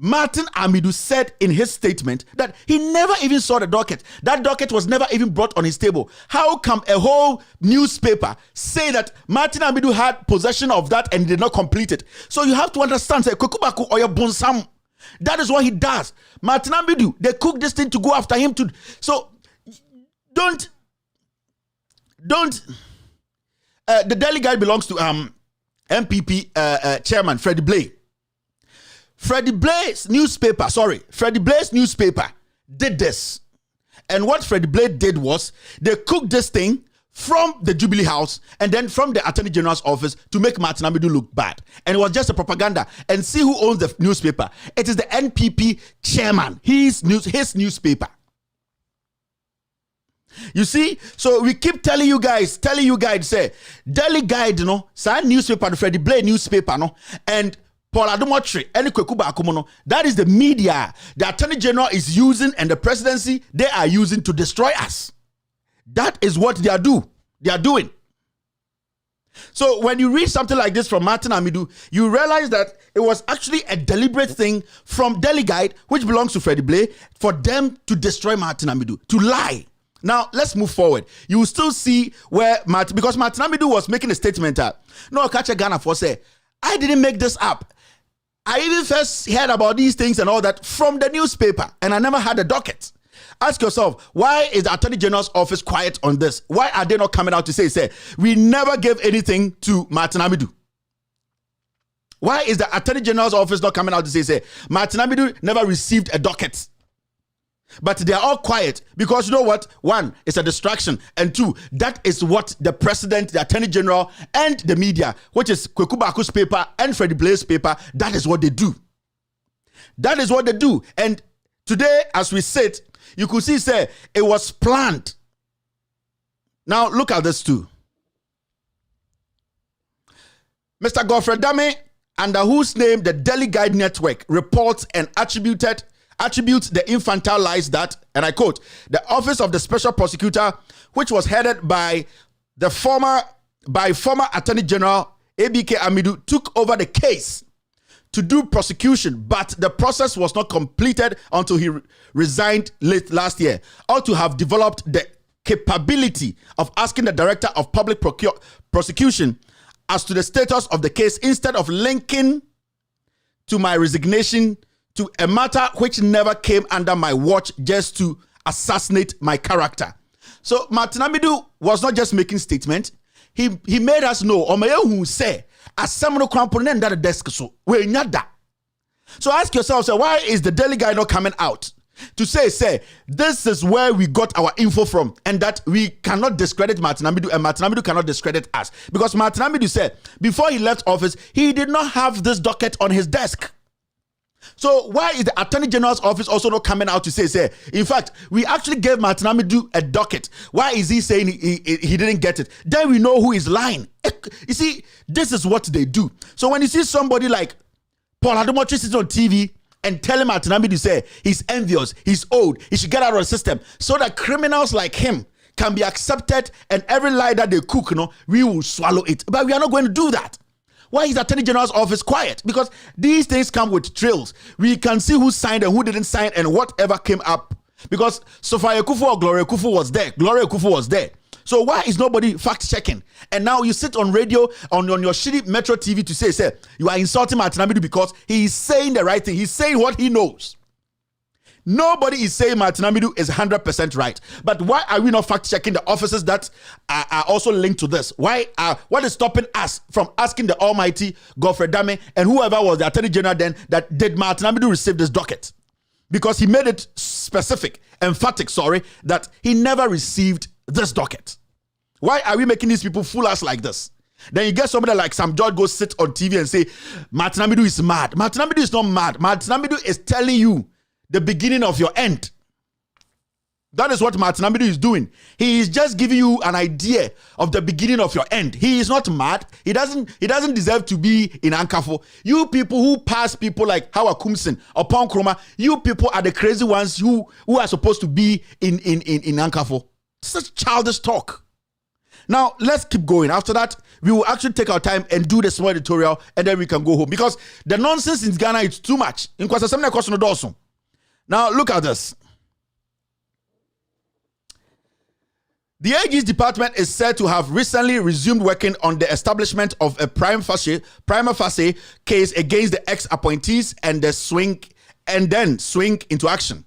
Martin Amidu said in his statement that he never even saw the docket. That docket was never even brought on his table. How come a whole newspaper say that Martin Amidu had possession of that and did not complete it? So you have to understand, say, Kweku Baku or your bonsam. That is what he does. Martin Amidu, they cook this thing to go after him to. So don't. The Daily Guide belongs to MPP chairman Freddie Blay. Freddie Blay's newspaper did this. And what Freddie Blay did was they cooked this thing from the Jubilee House and then from the Attorney General's office to make Martin Amidu look bad. And it was just a propaganda. And see who owns the newspaper. It is the NPP chairman, his newspaper. You see, so we keep telling you guys, say, Daily Guide, sign newspaper, the Freddie Blay newspaper, and Paul Adomotri, any Kweku Baku, that is the media the Attorney General is using and the presidency they are using to destroy us. That is what they are doing. they are doing. So when you read something like this from Martin Amidu, you realize that it was actually a deliberate thing from Delhi Guide, which belongs to Freddie Blay, for them to destroy Martin Amidu, to lie. Now, let's move forward. You will still see where because Martin Amidu was making a statement that, no, catch a Ghana for say, I didn't make this up. I even first heard about these things and all that from the newspaper, and I never had a docket. Ask yourself, why is the Attorney General's office quiet on this? Why are they not coming out to say, we never gave anything to Martin Amidu? Why is the Attorney General's office not coming out to say, Martin Amidu never received a docket? But they are all quiet because you know what? One, it's a distraction. And two, that is what the president, the Attorney General, and the media, which is Kweku Baku's paper and Freddie Blay's paper, that is what they do. That is what they do. And today, as we sit, you could see, it was planned. Now, look at this too. Mr. Godfrey Dame, under whose name the Delhi Guide Network reports and attributes the infantile lies that, and I quote, the Office of the Special Prosecutor, which was headed by former Attorney General ABK Amidu, took over the case to do prosecution, but the process was not completed until he resigned late last year, or to have developed the capability of asking the Director of Public Prosecution as to the status of the case instead of linking to my resignation to a matter which never came under my watch just to assassinate my character. So Martin Amidu was not just making statements. He made us know, who say, the desk so we nyada. So ask yourself, why is the Delhi Guy not coming out to say this is where we got our info from, and that we cannot discredit Martin Amidu and Martin Amidu cannot discredit us? Because Martin Amidu said before he left office, he did not have this docket on his desk. So why is the Attorney General's office also not coming out to say, in fact, we actually gave Martin Amidu a docket. Why is he saying he didn't get it? Then we know who is lying. You see, this is what they do. So when you see somebody like Paul Adomotri sitting on TV and telling Martin Amidu he's envious, he's old, he should get out of the system, so that criminals like him can be accepted, and every lie that they cook, we will swallow it. But we are not going to do that. Why is the Attorney General's office quiet? Because these things come with trails. We can see who signed and who didn't sign and whatever came up. Because Sophia Kufu or Gloria Kufu was there. Gloria Kufu was there. So why is nobody fact-checking? And now you sit on radio, on your shitty Metro TV to say, you are insulting Martin Amidu because he is saying the right thing. He's saying what he knows. Nobody is saying Martin Amidu is 100% right. But why are we not fact-checking the officers that are also linked to this? What is stopping us from asking the almighty Godfrey Dame and whoever was the Attorney General then, that did Martin Amidu receive this docket? Because he made it specific, emphatic, that he never received this docket. Why are we making these people fool us like this? Then you get somebody like Sam George go sit on TV and say, Martin Amidu is mad. Martin Amidu is not mad. Martin Amidu is telling you the beginning of your end. That is what Martin Amidu is doing. He is just giving you an idea of the beginning of your end. He is not mad. He doesn't deserve to be in Ankafo. You people who pass people like Howard Kumsin or Pon Kroma, you people are the crazy ones who are supposed to be in Ankafo. Such childish talk. Now, let's keep going. After that, we will actually take our time and do the small editorial, and then we can go home. Because the nonsense in Ghana is too much. Now, look at this. The AG's department is said to have recently resumed working on the establishment of a prima facie case against the ex-appointees and then swing into action.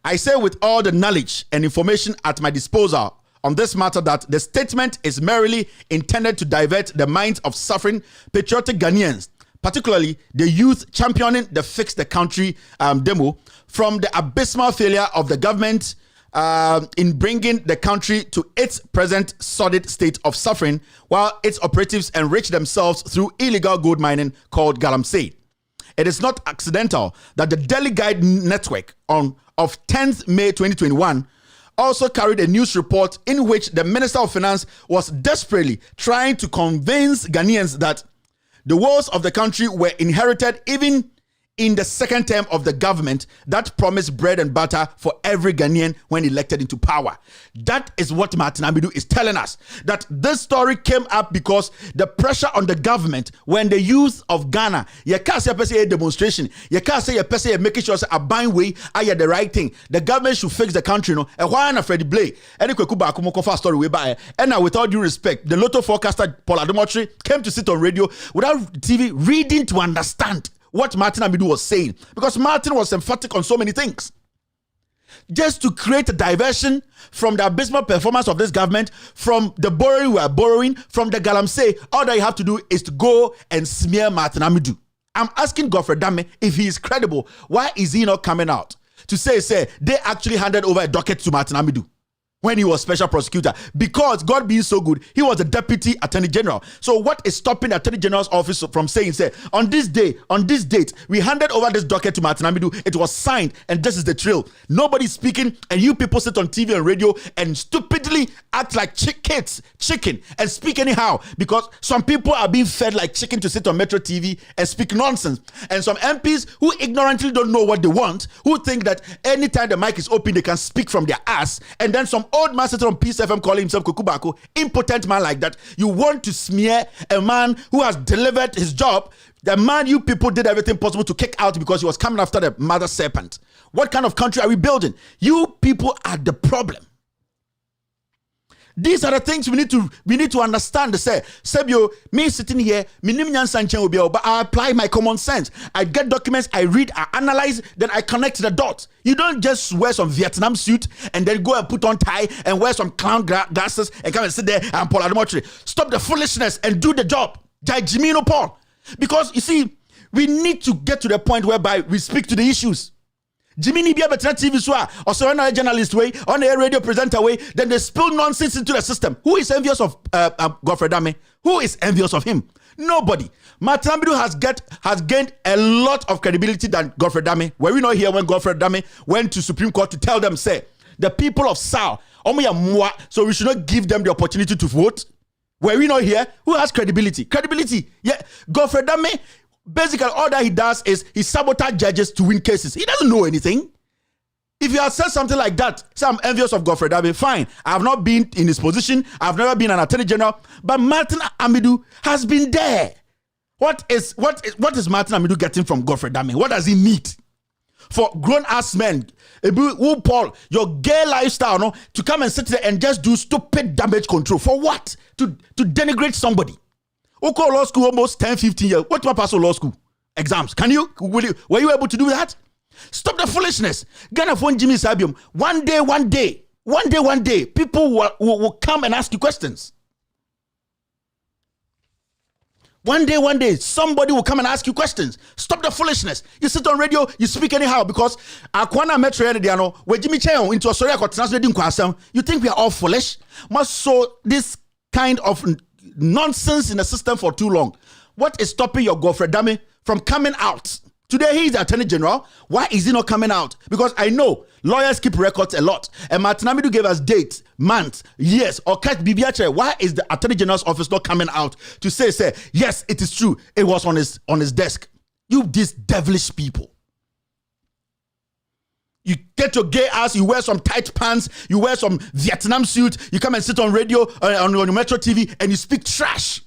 I say with all the knowledge and information at my disposal on this matter that the statement is merely intended to divert the minds of suffering patriotic Ghanaians, particularly the youth championing the Fix the Country demo, from the abysmal failure of the government in bringing the country to its present sordid state of suffering, while its operatives enrich themselves through illegal gold mining called galamsey. It is not accidental that the Delhi Guide Network of 10th May 2021 also carried a news report in which the Minister of Finance was desperately trying to convince Ghanaians that the woes of the country were inherited even in the second term of the government that promised bread and butter for every Ghanaian when elected into power. That is what Martin Amidu is telling us. That this story came up because the pressure on the government when the youth of Ghana, you can't say a demonstration, you can't say a making sure a buying way, I the right thing. The government should fix the country, no. And why not Freddie Blay? And story way by. And now, with all due respect, the Lotto forecaster Paul Adomotri came to sit on radio without TV reading to understand what Martin Amidu was saying, because Martin was emphatic on so many things. Just to create a diversion from the abysmal performance of this government, from the borrowing we are borrowing, from the galamsey, all that you have to do is to go and smear Martin Amidu. I'm asking Godfrey Dame if he is credible. Why is he not coming out to say they actually handed over a docket to Martin Amidu when he was special prosecutor? Because God being so good, he was the deputy attorney general. So what is stopping the attorney general's office from saying, on this day, on this date, we handed over this docket to Martin Amidu, it was signed, and this is the trail. Nobody's speaking, and you people sit on TV and radio and stupidly act like chicken, and speak anyhow, because some people are being fed like chicken to sit on Metro TV and speak nonsense. And some MPs who ignorantly don't know what they want, who think that anytime the mic is open, they can speak from their ass, and then some old man sitting on Peace FM calling himself Kukubako, impotent man like that. You want to smear a man who has delivered his job, the man you people did everything possible to kick out because he was coming after the mother serpent. What kind of country are we building? You people are the problem. These are the things we need to understand. Say, Sebio, me sitting here, but I apply my common sense. I get documents, I read, I analyze, then I connect the dots. You don't just wear some Vietnam suit and then go and put on tie and wear some clown glasses and come and sit there and Paul Adomotri. Stop the foolishness and do the job. Jai Jimino Paul. Because you see, we need to get to the point whereby we speak to the issues. Jimmy Nibia better TV or so on a journalist way, on a radio presenter way, then they spill nonsense into the system. Who is envious of Godfrey Dame? Who is envious of him? Nobody. Martin Amidu has gained a lot of credibility than Godfrey Dame. Were we not here when Godfrey Dame went to Supreme Court to tell them, say, the people of Sao, so we should not give them the opportunity to vote? Were we not here? Who has credibility? Credibility. Yeah, Godfrey Dame. Basically, all that he does is he sabotages judges to win cases. He doesn't know anything. If you have said something like that, say I'm envious of Godfrey Dame, fine. I have not been in his position. I've never been an attorney general. But Martin Amidu has been there. What is Martin Amidu getting from Godfrey Dame? What does he need? For grown-ass men, who Paul, your gay lifestyle, no, to come and sit there and just do stupid damage control. For what? To denigrate somebody. Who call law school almost 10, 15 years. What to pass law school exams? Were you able to do that? Stop the foolishness. Ghana phone Jimmy Sabium. One day, people will come and ask you questions. One day, somebody will come and ask you questions. Stop the foolishness. You sit on radio, you speak anyhow because Akwana Metro where Jimmy Cheo into a story. You think we are all foolish? Must so this kind of nonsense in the system for too long. What is stopping your Godfrey Dame from coming out? Today he is the attorney general. Why is he not coming out? Because I know lawyers keep records a lot. And Martin Amidu gave us dates, months, years, or catch BBH. Why is the attorney general's office not coming out to say, yes, it is true. It was on his desk. You these devilish people. You get your gay ass, you wear some tight pants, you wear some Vietnam suit, you come and sit on radio, on your Metro TV, and you speak trash.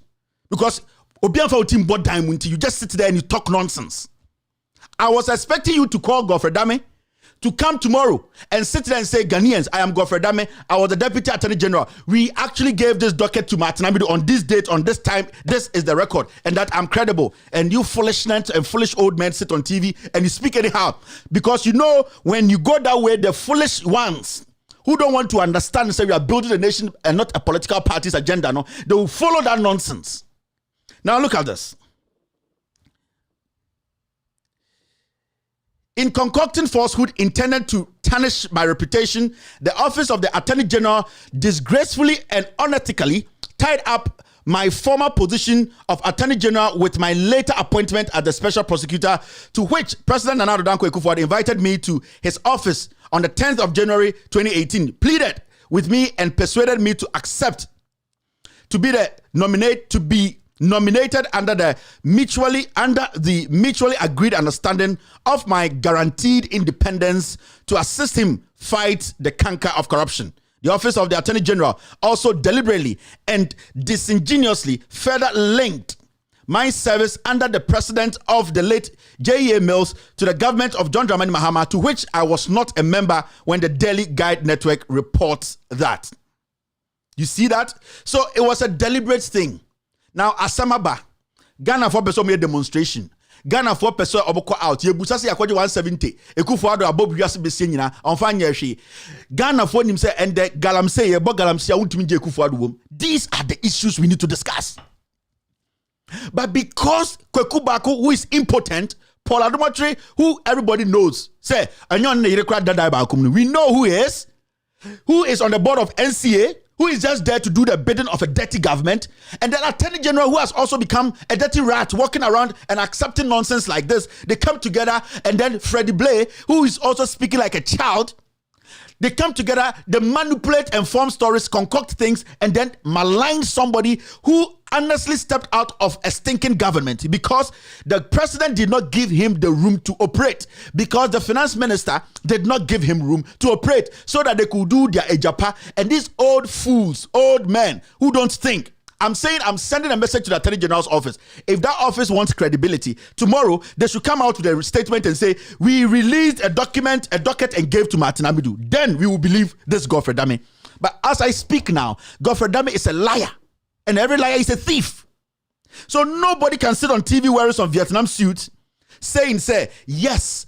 Because you just sit there and you talk nonsense. I was expecting you to call Godfrey Dame to come tomorrow and sit there and say, Ghanaians, I am Godfrey Dame. I was the Deputy Attorney General. We actually gave this docket to Martin Amidu on this date, on this time. This is the record. And that I'm credible. And you foolishness and foolish old men sit on TV and you speak anyhow. Because you know, when you go that way, the foolish ones who don't want to understand and say we are building a nation and not a political party's agenda, no, they will follow that nonsense. Now look at this. In concocting falsehood intended to tarnish my reputation, the office of the Attorney General disgracefully and unethically tied up my former position of Attorney General with my later appointment as the Special Prosecutor, to which President Nana Addo Dankwa Akufo-Addo invited me to his office on the 10th of January 2018, pleaded with me and persuaded me to accept to be the nominate to be nominated under the mutually agreed understanding of my guaranteed independence to assist him fight the canker of corruption. The Office of the Attorney General also deliberately and disingenuously further linked my service under the president of the late J.E.A. Mills to the government of John Dramani Mahama, to which I was not a member when the Daily Guide Network reports that. You see that? So it was a deliberate thing. Now, Asamaba, Ghana for person made demonstration. Ghana for person oboko out. Ye busasi akwaje 170. Ekufuado abob wiase besie nyina. Onfa nyehwe. Ghana for nim say and the galamsey ye bo galamsey wuntimi je ekufuado wom. These are the issues we need to discuss. But because Kweku Baku, who is impotent, Paul Adomotri, who everybody knows, say, we know who is on the board of NCA, who is just there to do the bidding of a dirty government, and then Attorney General, who has also become a dirty rat, walking around and accepting nonsense like this. They come together, and then Freddie Blay, who is also speaking like a child, they come together, they manipulate and form stories, concoct things, and then malign somebody who honestly stepped out of a stinking government because the president did not give him the room to operate, because the finance minister did not give him room to operate so that they could do their ejapa. And these old fools, old men who don't think. I'm sending a message to the Attorney General's office. If that office wants credibility, tomorrow they should come out with a statement and say, we released a document, a docket, and gave to Martin Amidu. Then we will believe this Godfrey Dame. But as I speak now, Godfrey Dame is a liar. And every liar is a thief. So nobody can sit on TV wearing some Vietnam suit saying, yes,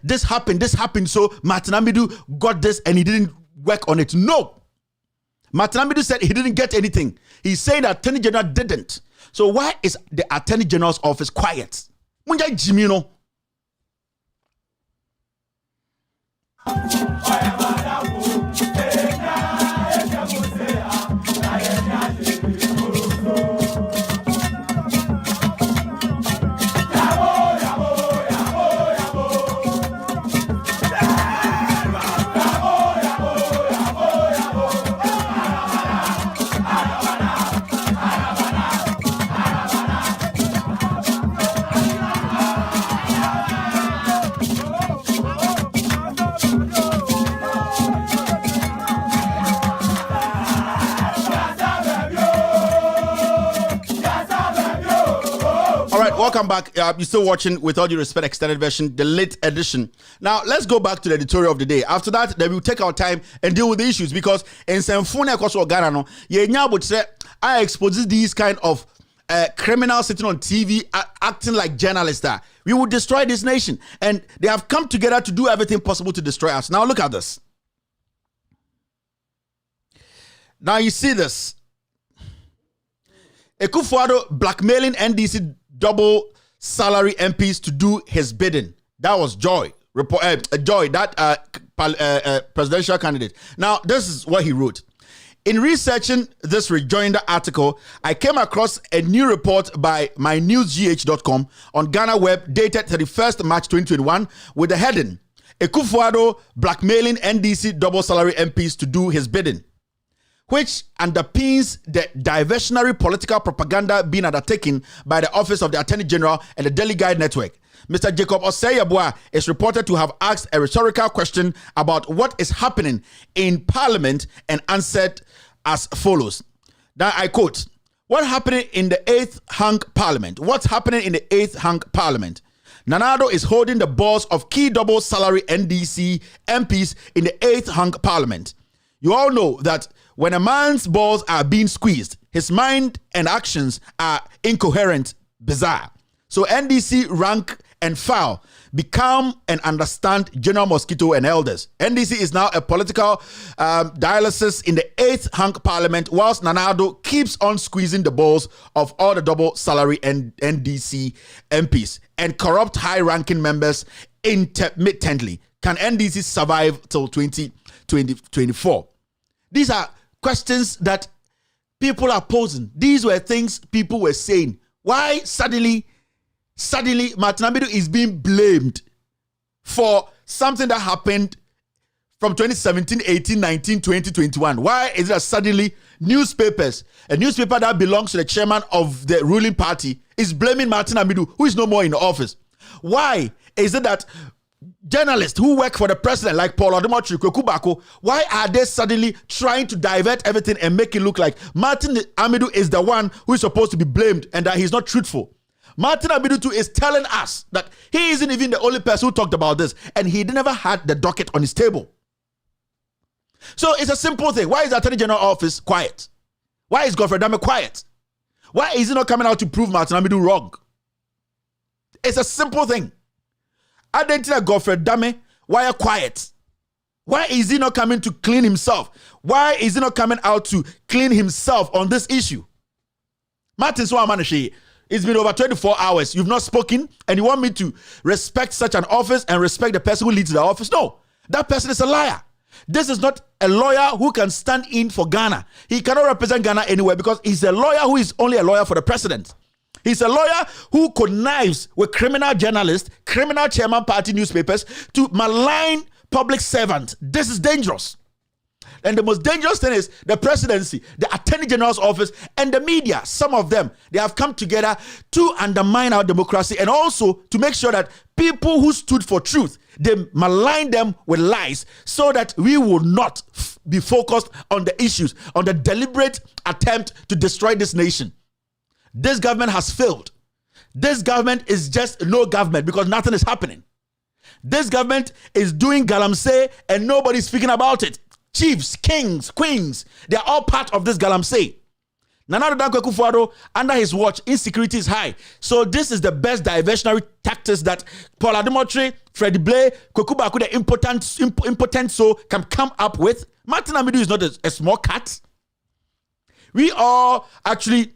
this happened, so Martin Amidu got this and he didn't work on it. No. Martin Amidu said he didn't get anything. He's saying the Attorney General didn't. So why is the Attorney General's office quiet? Munja Jimino. Welcome back. You're still watching With All Due Respect Extended Version, the late edition. Now, let's go back to the editorial of the day. After that, then we'll take our time and deal with the issues, because in Symphony Ghana, no, I expose these kind of criminals sitting on TV acting like journalists. We will destroy this nation. And they have come together to do everything possible to destroy us. Now, look at this. Now, you see this. Ekufuado blackmailing NDC double salary MPs to do his bidding. That was Joy, presidential candidate. Now, this is what he wrote. In researching this rejoinder article, I came across a new report by mynewsgh.com on Ghana Web dated 31st March 2021 with the heading, Ekufuado blackmailing NDC double salary MPs to do his bidding, which underpins the diversionary political propaganda being undertaken by the Office of the Attorney General and the Daily Guide Network. Mr. Jacob Osei-Yeboah is reported to have asked a rhetorical question about what is happening in Parliament and answered as follows. Now I quote, "What happening in the 8th hung Parliament? What's happening in the 8th hung Parliament? Nanado is holding the balls of key double salary NDC MPs in the 8th hung Parliament. You all know that when a man's balls are being squeezed, his mind and actions are incoherent, bizarre. So NDC rank and file become and understand General Mosquito and elders. NDC is now a political dialysis in the 8th hung Parliament, whilst Nanado keeps on squeezing the balls of all the double salary NDC MPs and corrupt high-ranking members intermittently. Can NDC survive till 2024? These are questions that people are posing. These were things people were saying. Why suddenly Martin Amidu is being blamed for something that happened from 2017, 18, 19, 20, 21? Why is it that suddenly newspapers, a newspaper that belongs to the chairman of the ruling party, is blaming Martin Amidu, who is no more in the office? Why is it that journalists who work for the president, like Paul Odomotri, Kweku Bako, why are they suddenly trying to divert everything and make it look like Martin Amidu is the one who is supposed to be blamed and that he's not truthful? Martin Amidu too is telling us that he isn't even the only person who talked about this, and he never had the docket on his table. So it's a simple thing. Why is the Attorney General office quiet? Why is Godfrey Dame quiet? Why is he not coming out to prove Martin Amidu wrong? It's a simple thing. Identity Godfrey Dame, why are quiet? Why is he not coming to clean himself? Why is he not coming out to clean himself on this issue? Martin Swamanashi, it's been over 24 hours. You've not spoken, and you want me to respect such an office and respect the person who leads the office? No, that person is a liar. This is not a lawyer who can stand in for Ghana. He cannot represent Ghana anywhere because he's a lawyer who is only a lawyer for the president. He's a lawyer who connives with criminal journalists, criminal chairman party newspapers to malign public servants. This is dangerous. And the most dangerous thing is the presidency, the Attorney General's office, and the media. Some of them, they have come together to undermine our democracy and also to make sure that people who stood for truth, they malign them with lies so that we will not be focused on the issues, on the deliberate attempt to destroy this nation. This government has failed. This government is just no government because nothing is happening. This government is doing galamsey and nobody's speaking about it. Chiefs, kings, queens, they are all part of this galamsey. Nana Addo Dankwa Akufo-Addo, under his watch, insecurity is high. So this is the best diversionary tactics that Paul Odomotri, Freddie Blay, Kweku Bako, the impotent so can come up with. Martin Amidu is not a small cat. We all actually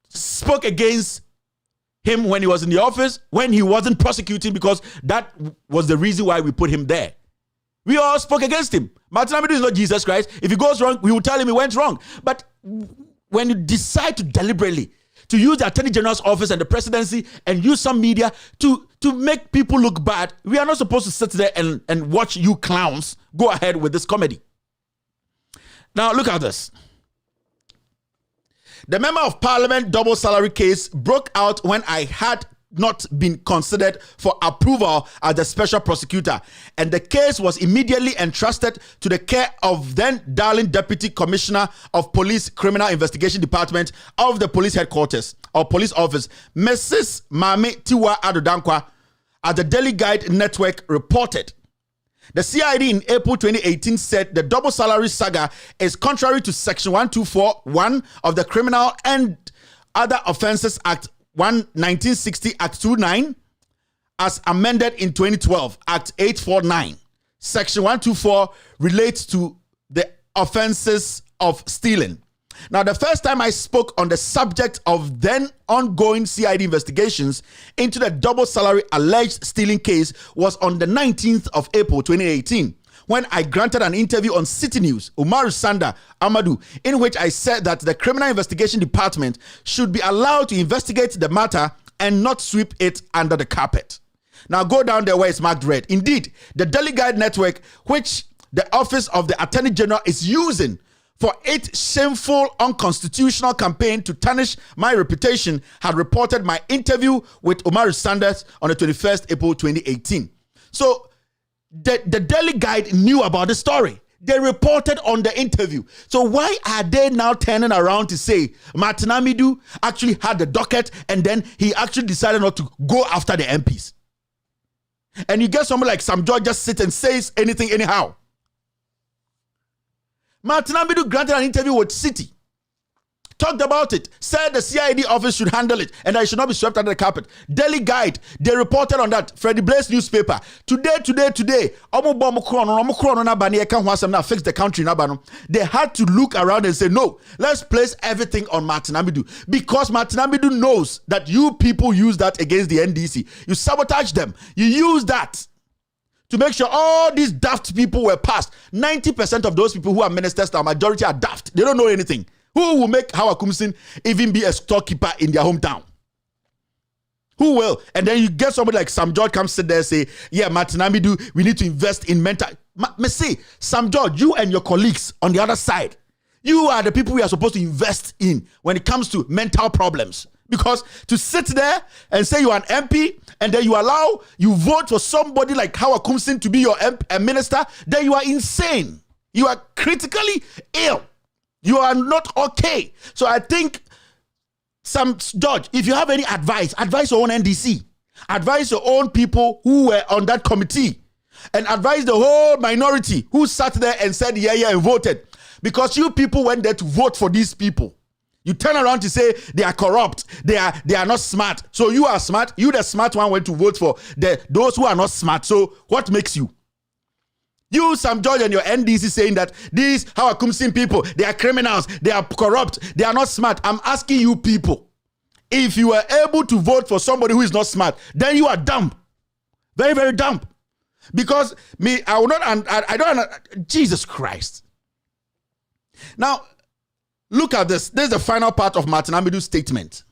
spoke against him when he was in the office, when he wasn't prosecuting, because that was the reason why we put him there. We all spoke against him. Martin Amidu is not Jesus Christ. If he goes wrong, we will tell him he went wrong. But when you decide to deliberately to use the Attorney General's office and the presidency and use some media to make people look bad, we are not supposed to sit there and watch you clowns go ahead with this comedy. Now look at this. The Member of Parliament double salary case broke out when I had not been considered for approval as the special prosecutor, and the case was immediately entrusted to the care of then Darling Deputy Commissioner of Police Criminal Investigation Department of the Police Headquarters or Police Office, Mrs. Mame Tiwa Addo Dankwa, as the Daily Guide Network reported. The CID in April 2018 said the double salary saga is contrary to Section 1241 of the Criminal and Other Offences Act 1960 Act 29 as amended in 2012 Act 849. Section 124 relates to the offenses of stealing. Now, the first time I spoke on the subject of then ongoing CID investigations into the double salary alleged stealing case was on the 19th of April 2018, when I granted an interview on City News, Umaru Sanda Amidu, in which I said that the Criminal Investigation Department should be allowed to investigate the matter and not sweep it under the carpet. Now go down there where it's marked red. Indeed, the Daily Guide Network, which the Office of the Attorney General is using for its shameful, unconstitutional campaign to tarnish my reputation, had reported my interview with Umaru Sanders on the 21st April 2018. So the Daily Guide knew about the story. They reported on the interview. So why are they now turning around to say Martin Amidu actually had the docket and then he actually decided not to go after the MPs? And you get someone like Sam George just sit and says anything anyhow. Martin Amidu granted an interview with City, talked about it, said the CID office should handle it and that it should not be swept under the carpet. Daily Guide, they reported on that. Freddie Blaze newspaper. Today. Fix the country. They had to look around and say, no, let's place everything on Martin Amidu, because Martin Amidu knows that you people use that against the NDC. You sabotage them. You use that to make sure all these daft people were passed. 90% of those people who are ministers now, majority are daft. They don't know anything. Who will make Hawa Kumsin even be a storekeeper in their hometown? Who will? And then you get somebody like Sam George come sit there and say, yeah, Martin Amidu, we need to invest in mental. Me say, Sam George, you and your colleagues on the other side, you are the people we are supposed to invest in when it comes to mental problems. Because to sit there and say you are an MP and then you vote for somebody like Howard Kumsin to be your minister, then you are insane. You are critically ill. You are not okay. So I think, Sam George, if you have any advice your own NDC, advise your own people who were on that committee, and advise the whole minority who sat there and said yeah and voted. Because you people went there to vote for these people. You turn around to say they are corrupt, they are not smart. So you are smart, you the smart one went to vote for those who are not smart. So what makes you? You, Sam George, and your NDC saying that these Howard Kumsin people, they are criminals, they are corrupt, they are not smart. I'm asking you people, if you are able to vote for somebody who is not smart, then you are dumb. Very, very dumb. Because I will not, I don't, Jesus Christ. Now, look at this. This is the final part of Martin Amidu's statement.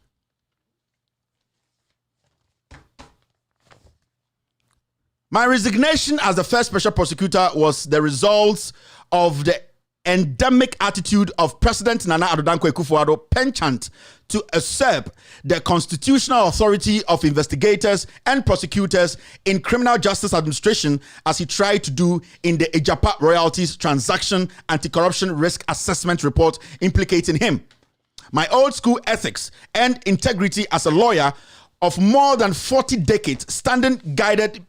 My resignation as the first special prosecutor was the result of the endemic attitude of President Nana Addo Dankwa Akufo-Addo penchant to usurp the constitutional authority of investigators and prosecutors in criminal justice administration, as he tried to do in the Ejapa royalties transaction anti-corruption risk assessment report implicating him. My old school ethics and integrity as a lawyer of more than 40 decades guided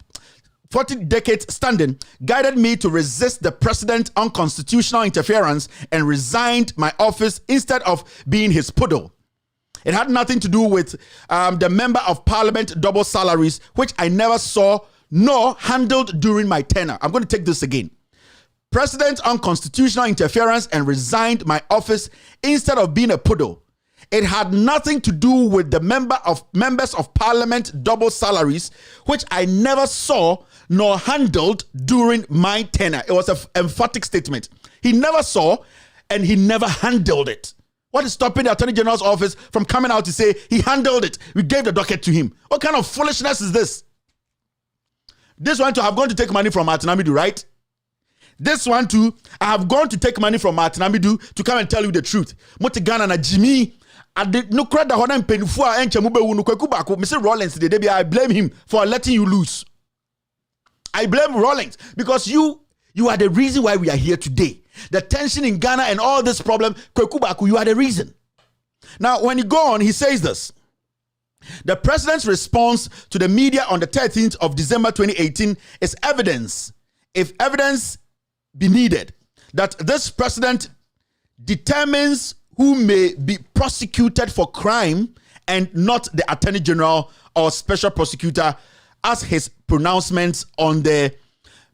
me to resist the president's unconstitutional interference and resigned my office instead of being his poodle. It had nothing to do with the member of parliament double salaries, which I never saw nor handled during my tenure. I'm going to take this again. President's unconstitutional interference and resigned my office instead of being a poodle. It had nothing to do with the members of parliament double salaries, which I never saw nor handled during my tenure. It was an emphatic statement. He never saw and he never handled it. What is stopping the Attorney General's office from coming out to say he handled it? We gave the docket to him. What kind of foolishness is this? This one to have gone to take money from Martin Amidu, right? This one too, I have gone to take money from Martin Amidu to come and tell you the truth. Motigana na Jimmy, I did no credit the Honan Penfua and Chamube Unukubako, Mr. Rollins, I blame him for letting you lose. I blame Rollins because you are the reason why we are here today. The tension in Ghana and all this problem, Kwekubaku, you are the reason. Now, when you go on, he says this. The president's response to the media on the 13th of December 2018 is evidence, if evidence be needed, that this president determines who may be prosecuted for crime and not the Attorney General or Special Prosecutor, as his pronouncements on the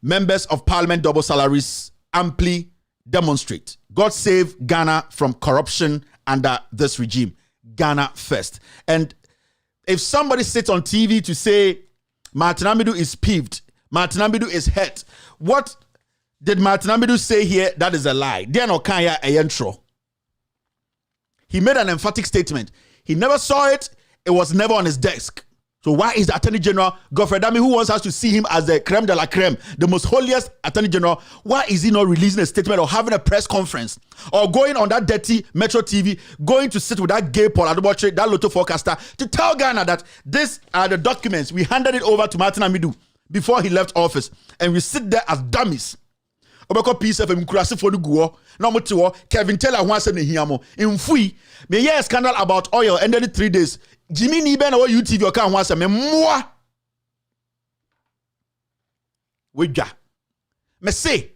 members of parliament double salaries amply demonstrate. God save Ghana from corruption under this regime. Ghana first. And if somebody sits on TV to say Martin Amidu is peeved, Martin Amidu is hurt, what did Martin Amidu say here? That is a lie. He made an emphatic statement. He never saw it. It was never on his desk. So why is the Attorney General, Godfrey Dami, who wants us to see him as the creme de la creme, the most holiest Attorney General, why is he not releasing a statement or having a press conference or going on that dirty Metro TV, going to sit with that gay Paul Adoboche, that Lotto forecaster, to tell Ghana that these are the documents. We handed it over to Martin Amidu before he left office, and we sit there as dummies. Kevin Taylor wants to hear more. In Fui, me hear a scandal about oil and then 3 days. Jimmy Niben or YouTube your can once a me moi. Me say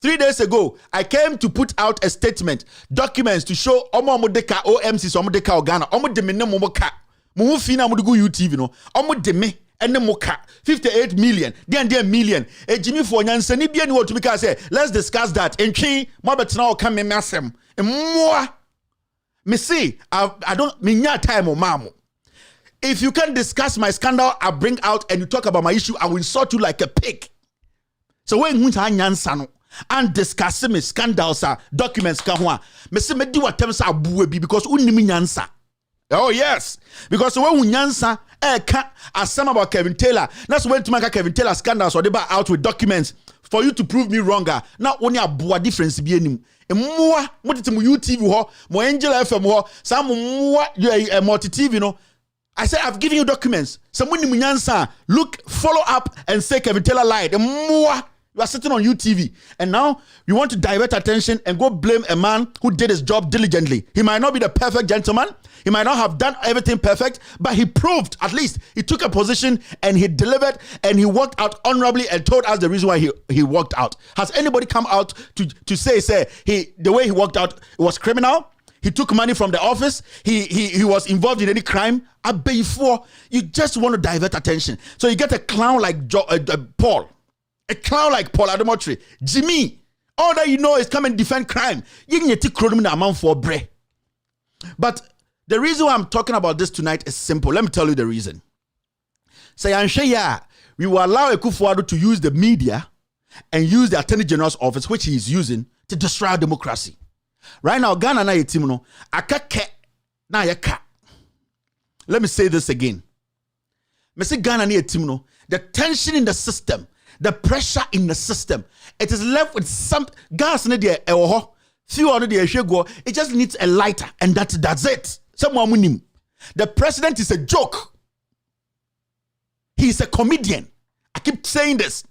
3 days ago, I came to put out a statement, documents to show Omo Modeka OMC so Modeka Ghana. Omo de me no moka. Mu fina mo go YouTube no. Omo de me and the moka 58 million. Then million. E Jimmy for nyansa ni bia ni what to say. Let's discuss that. Entry mo betina o kan me masem. Moi. Me say I don't minya time o mamo. If you can discuss my scandal, I bring out and you talk about my issue, I will insult you like a pig. So when you nyansa and discuss me scandals documents kahwa, me say me di watem sa abuwe because unimi nyansa. Oh yes, because when nyansa ka asem about Kevin Taylor, that's when to make Kevin Taylor scandals or they back out with documents for you to prove me wronger. Now only a boa difference be enim. Emwa motete mu UTV ho, mo Angel FM ho, some mwa you multi TV no. I said I've given you documents. Someone in Munyansa, look, follow up and say Kevin Taylor lied. Emwa, you are sitting on UTV and now you want to divert attention and go blame a man who did his job diligently. He might not be the perfect gentleman. He might not have done everything perfect, but he proved, at least he took a position and he delivered and he worked out honorably and told us the reason why he worked out. Has anybody come out to say the way he worked out was criminal? He took money from the office. He was involved in any crime. I bet you just want to divert attention. So you get a clown like Paul. A clown like Paul Adamotri. Jimmy. All that you know is come and defend crime. You can take amount for bre. But the reason why I'm talking about this tonight is simple. Let me tell you the reason. Say, we will allow Akufo-Addo to use the media and use the Attorney General's office, which he is using, to destroy our democracy. Right now, Ghana na yetim no, akake na yeka. Let me say this again. Me say Ghana na yetim no, the tension in the system, the pressure in the system, it is left with some gas na de ewo few on the eshego. It just needs a lighter, and that's it. Someone munim. The president is a joke. He is a comedian. I keep saying this.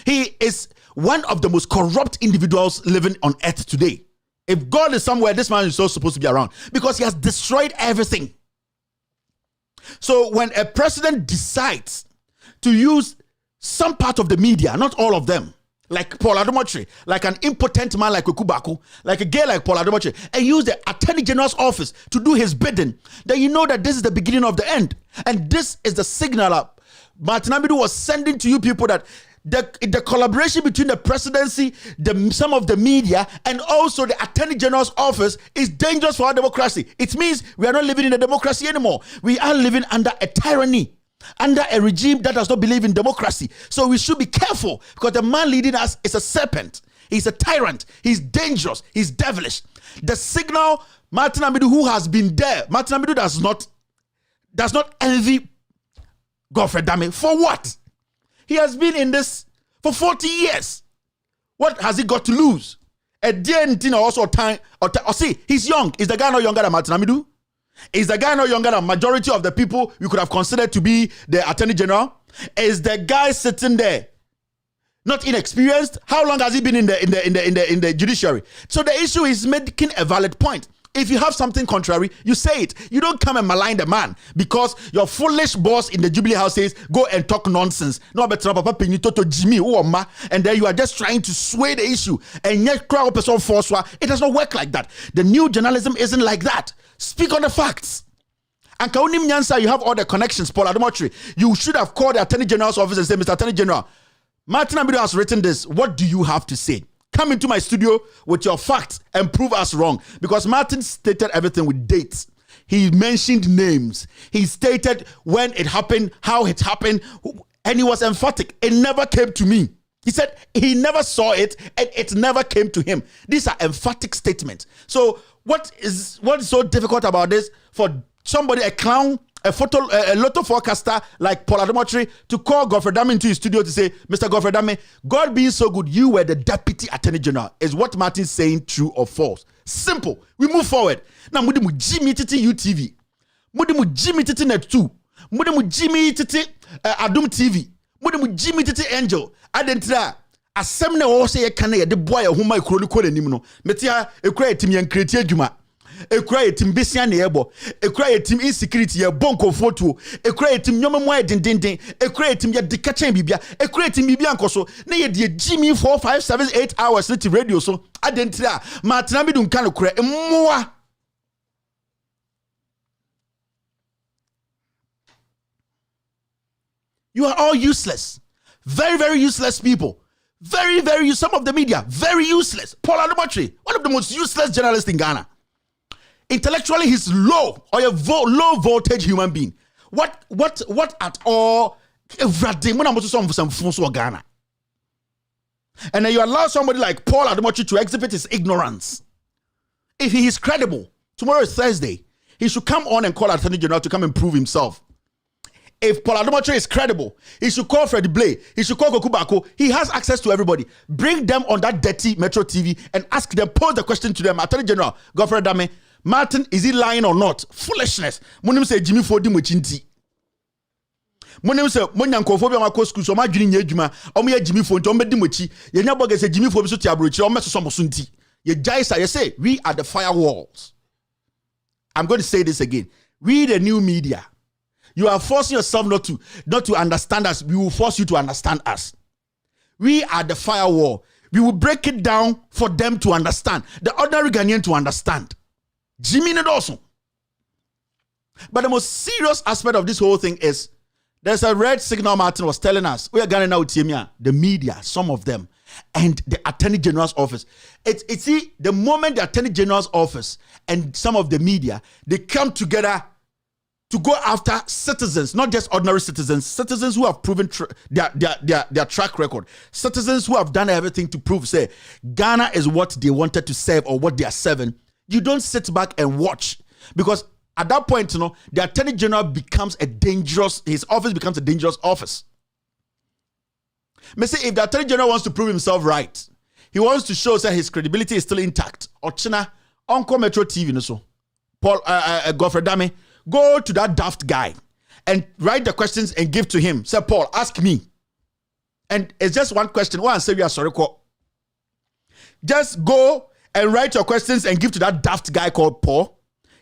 He is one of the most corrupt individuals living on earth today. If God is somewhere, this man is not supposed to be around because he has destroyed everything. So when a president decides to use some part of the media, not all of them, like Paul Adamotri, like an impotent man like Okubaku, like a gay like Paul Adamotri, and use the Attorney General's office to do his bidding, then you know that this is the beginning of the end. And this is the signal Martin Amidu was sending to you people that the collaboration between the presidency, some of the media, and also the Attorney General's office is dangerous for our democracy. It means we are not living in a democracy anymore. We are living under a tyranny, under a regime that does not believe in democracy. So we should be careful because the man leading us is a serpent. He's a tyrant. He's dangerous. He's devilish. The signal, Martin Amidu, who has been there, Martin Amidu does not envy Godfrey Dame. For what? He has been in this for 40 years. What has he got to lose? A dear also time. Or see, he's young. Is the guy not younger than Martin Amidu? Is the guy not younger than majority of the people you could have considered to be the Attorney General? Is the guy sitting there not inexperienced? How long has he been in the judiciary? So the issue is making a valid point. If you have something contrary, you say it. You don't come and malign the man because your foolish boss in the Jubilee House says, go and talk nonsense. No, but Jimmy, and then you are just trying to sway the issue. And yet, it does not work like that. The new journalism isn't like that. Speak on the facts. And Kaunim Nyansa, you have all the connections, Paul Adamotri. You should have called the Attorney General's office and said, Mr. Attorney General, Martin Amidu has written this. What do you have to say? Come into my studio with your facts and prove us wrong. Because Martin stated everything with dates. He mentioned names. He stated when it happened, how it happened, and he was emphatic. It never came to me. He said he never saw it and it never came to him. These are emphatic statements. So what is so difficult about this for somebody, a clown, a Lotto forecaster like Paul Adamotri, to call Godfrey Dame into his studio to say, Mr. Godfrey Dame, God being so good, you were the Deputy Attorney General. Is what Martin's saying true or false? Simple. We move forward. Now, mudimu Jimmy Titi UTV. Mudimu Jimmy Titi Net 2. Mudimu Jimmy Titi Adum TV. Mudimu Jimmy Titi Angel. Adentra. Asem na wo say ye kan ye de boy e homa ekuro ni kole nim no. Metia ekura etim yan kreti adwuma. Ekura etim besia na yebo. Ekura etim insecurity ye bonko photo. Ekura etim nyomo mo dindindin. Ekura etim ye de kachen bibia. Ekura etim bibia nkoso. Na ye de Jimmy 4 5 7 8 hours na radio so. Adentra. Martin Amidu nka no kura emmoa. You are all useless. Very, very useless people. Very, very, some of the media, very useless. Paul Adamotri, one of the most useless journalists in Ghana. Intellectually, he's low, or a low voltage human being. What at all? Ghana. And then you allow somebody like Paul Adamotri to exhibit his ignorance. If he is credible, tomorrow is Thursday, he should come on and call Attorney General to come and prove himself. If Paul Adomotri is credible, he should call Freddie Blay. He should call Kokubako. He has access to everybody. Bring them on that dirty Metro TV and ask them, pose the question to them. Attorney General, Godfrey Dame, Martin, is he lying or not? Foolishness. Monim say Jimmy Fodi Mochinti. Monim say Monyankophobia Mako School, so my junior Juma, Omia Jimmy Fodi, Omedi Mochi, Yanaboga say Jimmy Fobi Tiabruchi, or Meso Somosunti. Ye Jaisa, you say, we are the firewalls. I'm going to say this again. We, the new media, you are forcing yourself not to understand us. We will force you to understand us. We are the firewall. We will break it down for them to understand. The ordinary Ghanaian to understand. Jimmy Nedoso. But the most serious aspect of this whole thing is there's a red signal Martin was telling us. We are Ghana now, the media, some of them, and the Attorney General's office. It's see, the moment the Attorney General's office and some of the media, they come together to go after citizens, not just ordinary citizens who have proven their track record, citizens who have done everything to prove, say, Ghana is what they wanted to serve or what they are serving. You don't sit back and watch, because at that point, the Attorney General becomes his office becomes a dangerous office. Me say, if the Attorney General wants to prove himself right, he wants to show that his credibility is still intact. Ochina, Uncle Metro TV, so Paul Godfrey Dame, go to that daft guy and write the questions and give to him. Say, Paul, ask me. And it's just one question. One, say we are sorry. Just go and write your questions and give to that daft guy called Paul.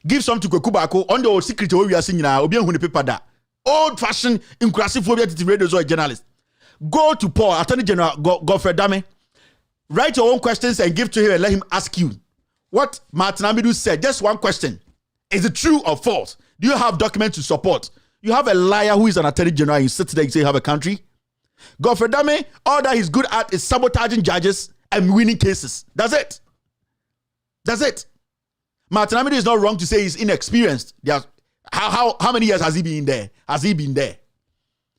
Give some to Kokubako on the old secret where we are seeing now. Old fashioned, inclusive phobia to radio or journalist. Go to Paul, Attorney General Godfrey Dame. Write your own questions and give to him and let him ask you what Martin Amidu said. Just one question. Is it true or false? Do you have documents to support? You have a liar who is an Attorney General and you sit there and say you have a country? Godfrey Dame, all that he's good at is sabotaging judges and winning cases. That's it. That's it. Martin Amidu is not wrong to say he's inexperienced. How many years has he been there?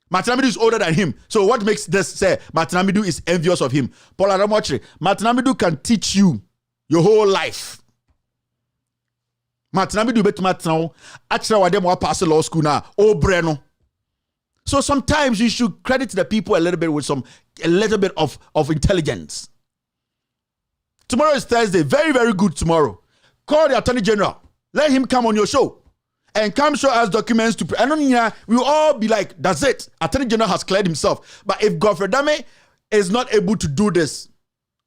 Martin Amidu is older than him. So what makes this say Martin Amidu is envious of him? Paul Adomotri, Martin Amidu can teach you your whole life. Martin Amidu bet Martin actually wa dem wa pass law school na o breno. So sometimes you should credit the people a little bit with a little bit of intelligence. Tomorrow is Thursday. Very, very good tomorrow. Call the Attorney General. Let him come on your show. And come show us documents to... I don't know, we will all be like, that's it. Attorney General has cleared himself. But if Godfrey Dame is not able to do this,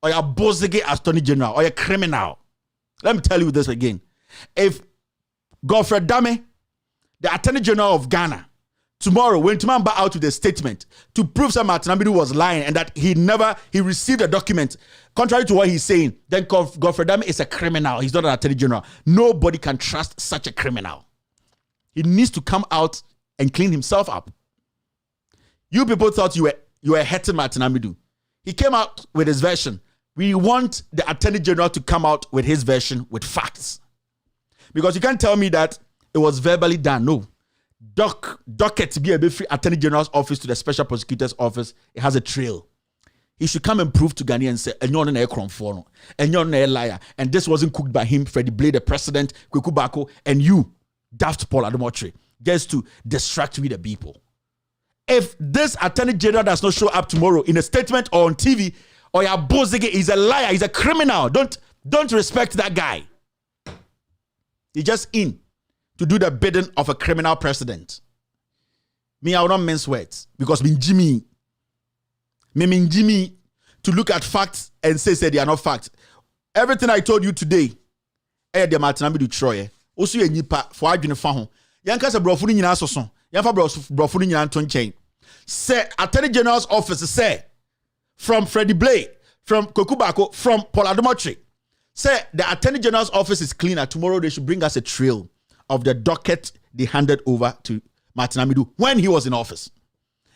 or you're Bozege Attorney General, or you're criminal, let me tell you this again. If Godfrey Dame, the Attorney General of Ghana, tomorrow, when Tumamba out with a statement to prove that Martin Amidu was lying and that he received a document contrary to what he's saying, then Godfrey Dame is a criminal. He's not an Attorney General. Nobody can trust such a criminal. He needs to come out and clean himself up. You people thought you were hurting Martin Amidu. He came out with his version. We want the Attorney General to come out with his version with facts. Because you can't tell me that it was verbally done. No. Docket be a free Attorney General's office to the Special Prosecutor's office. It has a trail. He should come and prove to Ghanaians and say, and you're not a cromfono, and you're not a liar, and this wasn't cooked by him, Freddie Blay, the president, Kwekubako, and you, daft Paul Adomotri, just to distract with the people. If this Attorney General does not show up tomorrow in a statement or on TV, or your Bozege is a liar, he's a criminal, don't respect that guy. He's just in to do the bidding of a criminal president. Me, I will not mince words, because Jimmy to look at facts and say they are not facts. Everything I told you today, the Martin Amidu Troye, also a nipa for adwene fa ho. Yanka se brofo ni nyina soso. Yanfa brofo ni nyina to nchen. Say Attorney General's office say from Freddie Blay, from Kokubako, from Paul Adomotri. Say the Attorney General's office is cleaner. Tomorrow they should bring us a trail of the docket they handed over to Martin Amidu when he was in office.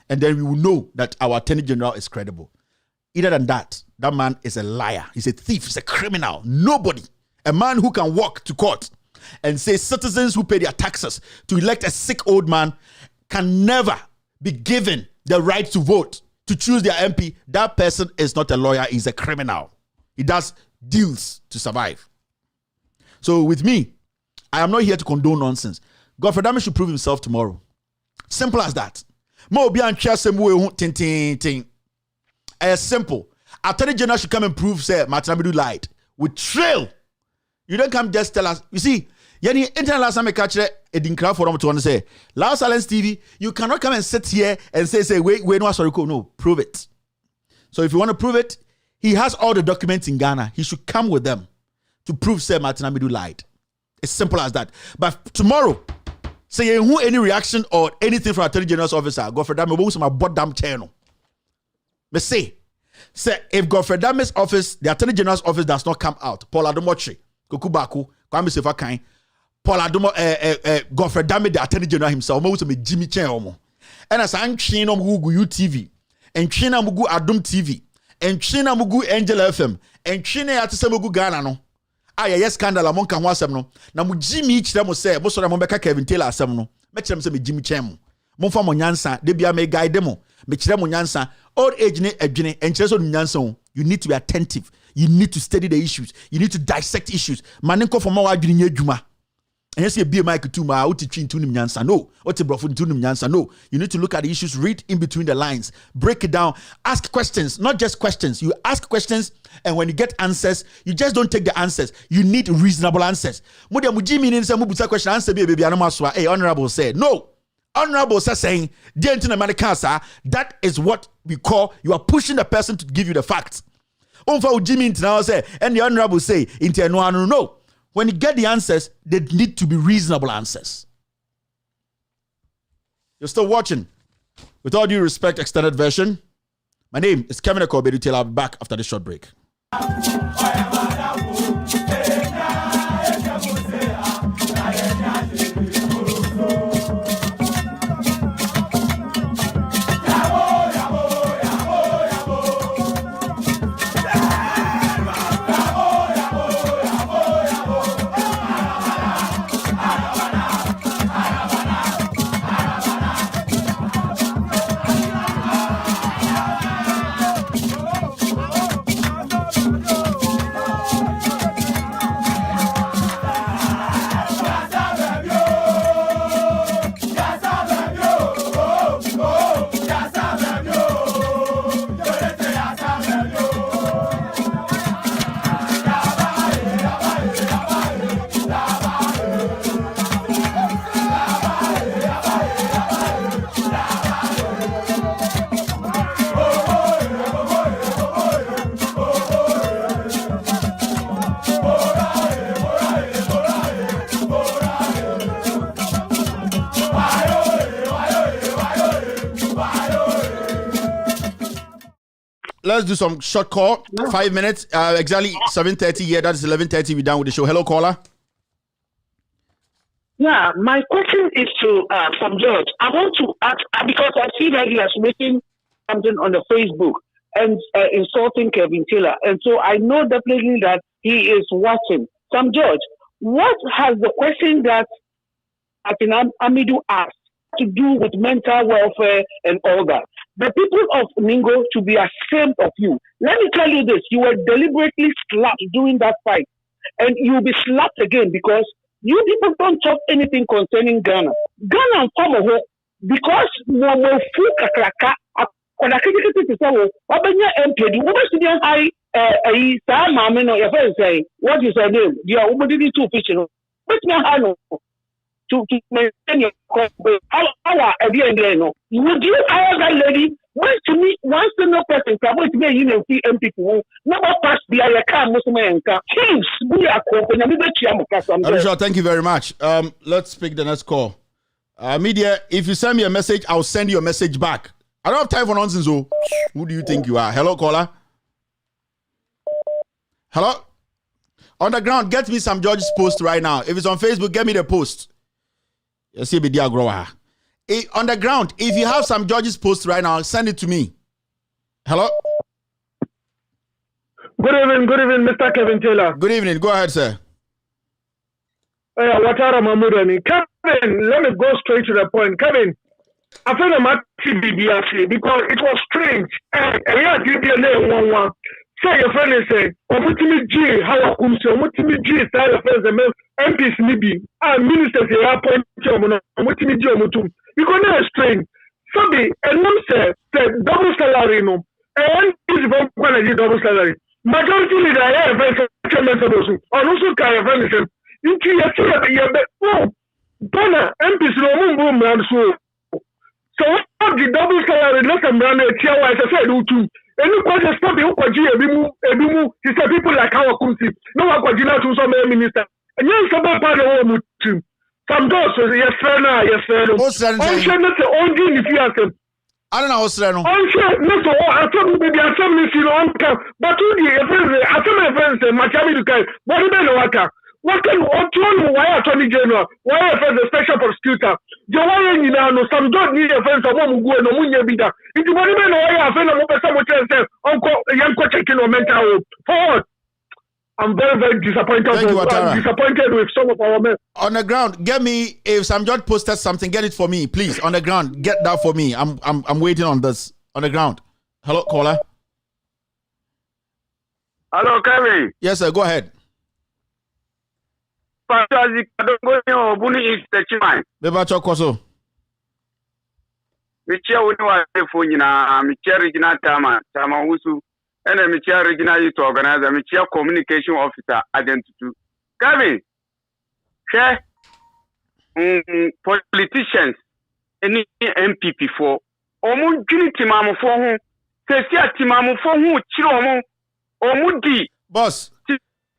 And then we will know that our Attorney General is credible. Either than that man is a liar. He's a thief. He's a criminal. Nobody. A man who can walk to court and say citizens who pay their taxes to elect a sick old man can never be given the right to vote, to choose their MP. That person is not a lawyer. He's a criminal. He does deals to survive. So with me, I am not here to condone nonsense. Godfrey Dame should prove himself tomorrow. Simple as that. Mo be an tin. Simple. Attorney General should come and prove say Martin Amidu lied. With trail. You don't come just tell us. You see, yani internet last time I catch it in crowd for them to say Loud Silence TV, you cannot come and sit here and say wait no sorry no, prove it. So if you want to prove it, he has all the documents in Ghana. He should come with them to prove say Martin Amidu lied. It's simple as that. But tomorrow, say who any reaction or anything from Attorney General's officer, Godfrey Dame will my bot damn channel. But say if Godfrey Dame's office, the Attorney General's office does not come out, Paul Adomochi, Kokubaku, Kwame Sefakan, Paul Adomo, Godfrey Dame, the Attorney General himself, most of me Jimmy Chen. And as I'm Chino Mugu UTV, and China Mugu Adum TV, and China Mugu Angel FM, and China Atisamugu Ghana no. Yes, scandal among can was no. Na mu Jimmy each them say, most of them beka Kevin Taylor asem no. Make them say me Jimmy Chen. Mon fa mo nyansa, de bia me guide them. Me kire mo nyansa. Old age ne adwene, and kire so nyansa. You need to be attentive. You need to study the issues. You need to dissect issues. Maninko for more adwene nye adwuma. And yes, you be a mic too, ma, uti chin tunim nyansa. No, uti brofun tunim nyansa. No, you need to look at the issues, read in between the lines, break it down, ask questions, not just questions. You ask questions, and when you get answers, you just don't take the answers. You need reasonable answers. Mudia mujimi ni nse mubusa question answer be baby anamaswa. Hey, honorable said no. Honorable says saying, dear America, that is what we call you are pushing the person to give you the facts. Unfa ujimi intina say, and the honorable say, into no. When you get the answers, they need to be reasonable answers. You're still watching. With all due respect, extended version. My name is Kevin Editorial. I'll be back after this short break. Let's do some short call. 5 minutes. Exactly 7:30 here. That is 11:30. We're done with the show. Hello, caller. Yeah, my question is to Sam George. I want to ask because I see that he is making something on the Facebook and insulting Kevin Taylor, and so I know definitely that he is watching. Sam George, what has the question that Amidu asked to do with mental welfare and all that? The people of Ningo to be ashamed of you. Let me tell you this: you were deliberately slapped during that fight, and you'll be slapped again because you people don't talk anything concerning Ghana. Ghana and Tomoho, because what is her name? Yeah, what did you do? To maintain your would you hire that lady? Once to me, once to no person can wait to be in and see people. Never pass the car, Muslim Kings, we are Editorial, thank you very much. Let's pick the next call. Media, if you send me a message, I'll send you a message back. I don't have time for nonsense, so who do you think you are? Hello, caller. Hello? On the ground, get me some George's post right now. If it's on Facebook, get me the post. You see, on the ground, if you have some George's post right now, send it to me. Hello? Good evening, Mr. Kevin Taylor. Good evening. Go ahead, sir. Watara Mamudani. Kevin, let me go straight to the point. Kevin, I feel I'm actually because it was strange. Say your friend is saying, Omutimi G, how I come to Omutimi G, style of friends, MPs, maybe, and ministers, they are appointed, Omutimi G, Omutum. You go now strain. Somebody and them say double salary no. And is about double salary. Majority leader I have also can have into your Donna MPs no boom and so. So the double salary not a brand as I said too. And you can't stop the Ebimu, he said people like our country. No one could to some minister. And you some part of the team. Some doors, yes, sir. Not the only if you ask them. I don't know what's that. I'm sure not all. I thought maybe I saw me see on camp, but to the I saw my friends and my family guy. What do they know? What can why Attorney General? Why the special prosecutor? The why you know some don't need a friend of one who go no munya bida. If you want to know why I feel I'm open say uncle young checking on mental health. Forward. I'm very, very disappointed. I'm disappointed with some of our men. On the ground, get me, if Sam George posted something, get it for me, please. On the ground, get that for me. I'm waiting on this. On the ground. Hello, caller. Hello, Kevin. Yes, sir, go ahead. Bebacho Koso. Michia wuni wa nyina michia regional tama wusu ene michia regional youth organizer michia communication officer identity Kevin politicians any MPP for omu dwini timamu fo ho sesi atimamu fo ho chiro omu di boss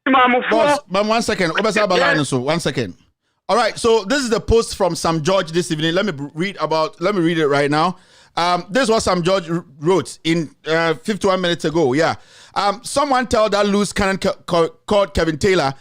Boss, but 1 second. One second. All right, so this is the post from Sam George this evening. Let me read it right now. This is what Sam George wrote in 51 minutes ago. Yeah. Someone tell that loose cannon called Kevin Taylor.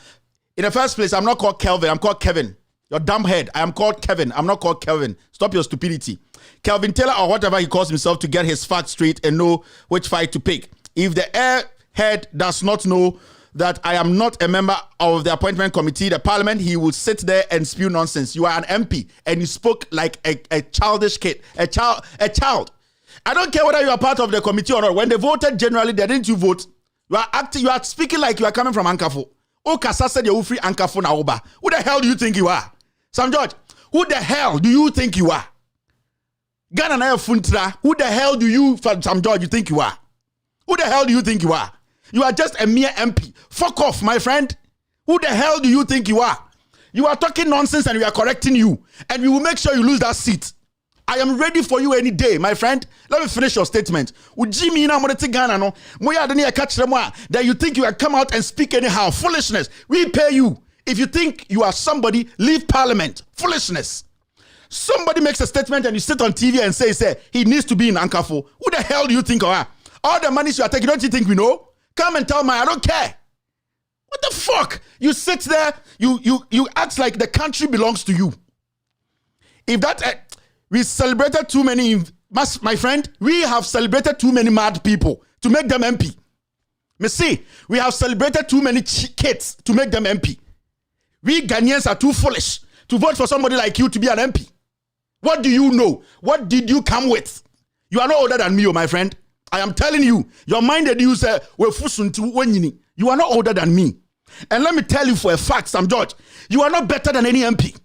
In the first place, I'm not called Kelvin. I'm called Kevin. Your dumb head. I am called Kevin. I'm not called Kelvin. Stop your stupidity. Kelvin Taylor or whatever he calls himself to get his facts straight and know which fight to pick. If the airhead does not know that I am not a member of the appointment committee, the parliament, he will sit there and spew nonsense. You are an MP and you spoke like a childish kid, a child. I don't care whether you are part of the committee or not. When they voted generally, they didn't you vote. You are speaking like you are coming from Ankafo. Oh, Kasa said you free Ankafo na Oba. Who the hell do you think you are? Sam George, who the hell do you think you are? Ghana na Funtra, who the hell do you, Sam George, you think you are? Who the hell do you think you are? You are just a mere MP. Fuck off, my friend. Who the hell do you think you are? You are talking nonsense and we are correcting you. And we will make sure you lose that seat. I am ready for you any day, my friend. Let me finish your statement. That you think you can come out and speak anyhow. Foolishness. We pay you. If you think you are somebody, leave parliament. Foolishness. Somebody makes a statement and you sit on TV and say he needs to be in Ankafo. Who the hell do you think you are? All the monies you are taking, don't you think we know? Come and tell me, I don't care. What the fuck? You sit there, you act like the country belongs to you. If that, we celebrated too many, my friend, we have celebrated too many mad people to make them MP. Me see, we have celebrated too many kids to make them MP. We Ghanaians are too foolish to vote for somebody like you to be an MP. What do you know? What did you come with? You are not older than me, my friend. I am telling you, your mind that you say, you are not older than me. And let me tell you for a fact, Sam George, you are not better than any MP.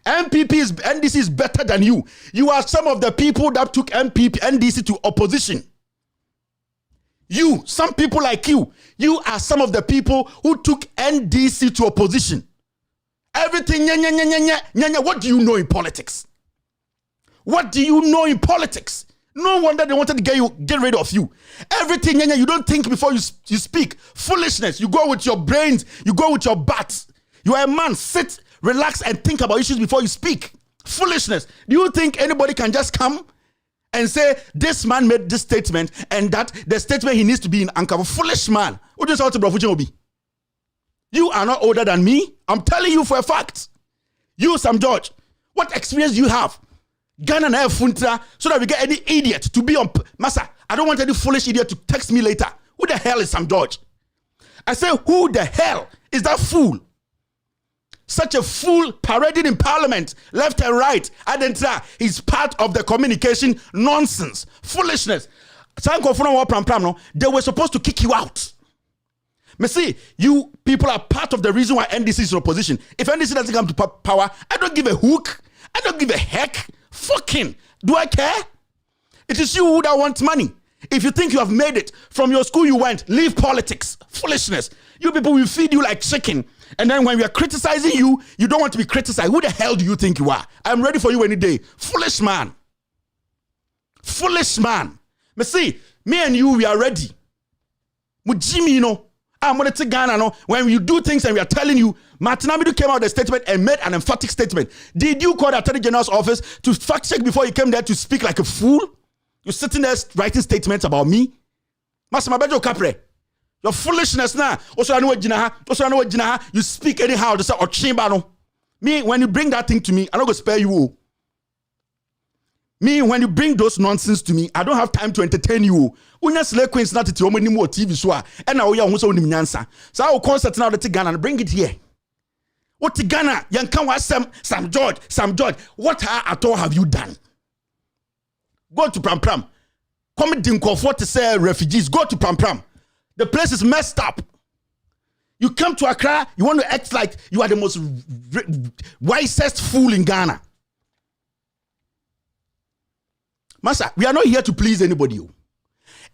NDC is better than you. You are some of the people that took NDC to opposition. You, some people like you are some of the people who took NDC to opposition. Everything, what do you know in politics? What do you know in politics? No wonder they wanted to get rid of you. Everything, you don't think before you speak. Foolishness. You go with your brains. You go with your butts. You are a man. Sit, relax, and think about issues before you speak. Foolishness. Do you think anybody can just come and say, this man made this statement and that the statement he needs to be in Ankara? Foolish man. What do you say? You are not older than me. I'm telling you for a fact. You, Sam George, what experience do you have? Ghana na funtra so that we get any idiot to be on Massa. I don't want any foolish idiot to text me later. Who the hell is Sam George? I say, who the hell is that fool? Such a fool parading in parliament, left and right. Adentra, he's part of the communication nonsense, foolishness. They were supposed to kick you out. Me see, you people are part of the reason why NDC is in opposition. If NDC doesn't come to power, I don't give a hook. I don't give a heck. Fucking, do I care? It is you that want money. If you think you have made it from your school you went, leave politics. Foolishness. You people will feed you like chicken. And then when we are criticizing you, you don't want to be criticized. Who the hell do you think you are? I'm ready for you any day. Foolish man. Foolish man. Me see, me and you, we are ready. Mujimi, you know. I'm going to take Ghana, no. When you do things and we are telling you, Martin Amidu came out with a statement and made an emphatic statement. Did you call the Attorney General's office to fact check before you came there to speak like a fool? You're sitting there writing statements about me? Master Mabejo Capre, your foolishness now. You speak anyhow. To say, me, when you bring that thing to me, I'm not going to spare you. Me, when you bring those nonsense to me, I don't have time to entertain you. Unya slay queens not to any more TV show. And now we are also in Nyansa. So I will concert now the Ghana and bring it here. What Ghana? Yan can was Sam George. What at all have you done? Go to Pram Pram. Come dinko for to say refugees. Go to Pram Pram. The place is messed up. You come to Accra, you want to act like you are the most wisest fool in Ghana. Master, we are not here to please anybody.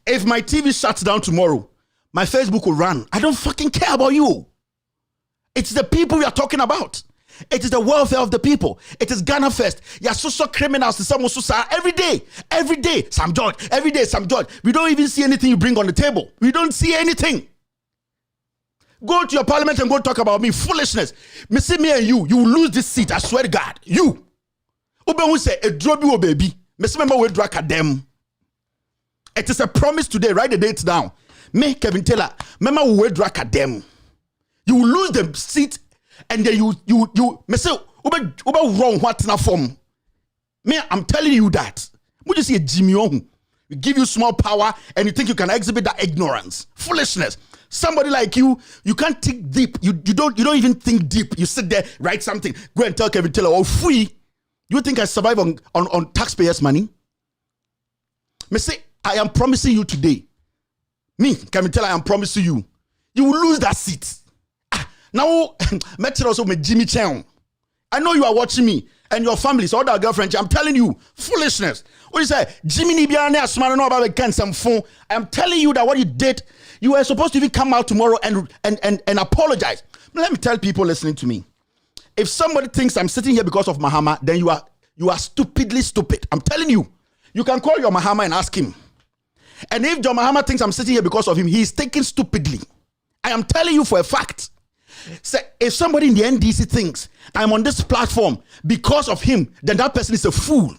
If my TV shuts down tomorrow, my Facebook will run. I don't fucking care about you. It's the people we are talking about. It is the welfare of the people. It is Ghana first. You are so criminals. Every day, Sam George. Every day, Sam George. We don't even see anything you bring on the table. We don't see anything. Go to your parliament and go talk about me. Foolishness. Me see me and you will lose this seat. I swear to God. You. Ube who say, a drop you, baby. Me see remember we drag at them. It is a promise today. Write the date down. Me, Kevin Taylor, remember we drag at them. You will lose the seat. And then you me say ube wrong what na form. Me, I'm telling you that. Would you see a Jimmy on? We give you small power and you think you can exhibit that ignorance. Foolishness. Somebody like you can't think deep. You don't even think deep. You sit there, write something, go and tell Kevin Taylor, oh free. You think I survive on taxpayers' money? Me say, I am promising you today. Me, Kevin Taylor, I am promising you. You will lose that seat. Now, also with Jimmy Chen. I know you are watching me and your family, so other girlfriend. I'm telling you, foolishness. What you say, Jimmy Nibiane Asmano no about can some phone. I'm telling you that what you did, you were supposed to even come out tomorrow and apologize. Let me tell people listening to me. If somebody thinks I'm sitting here because of Mahama, then you are stupidly stupid. I'm telling you. You can call your Mahama and ask him. And if John Mahama thinks I'm sitting here because of him, he is thinking stupidly. I am telling you for a fact. So if somebody in the NDC thinks I'm on this platform because of him, then that person is a fool.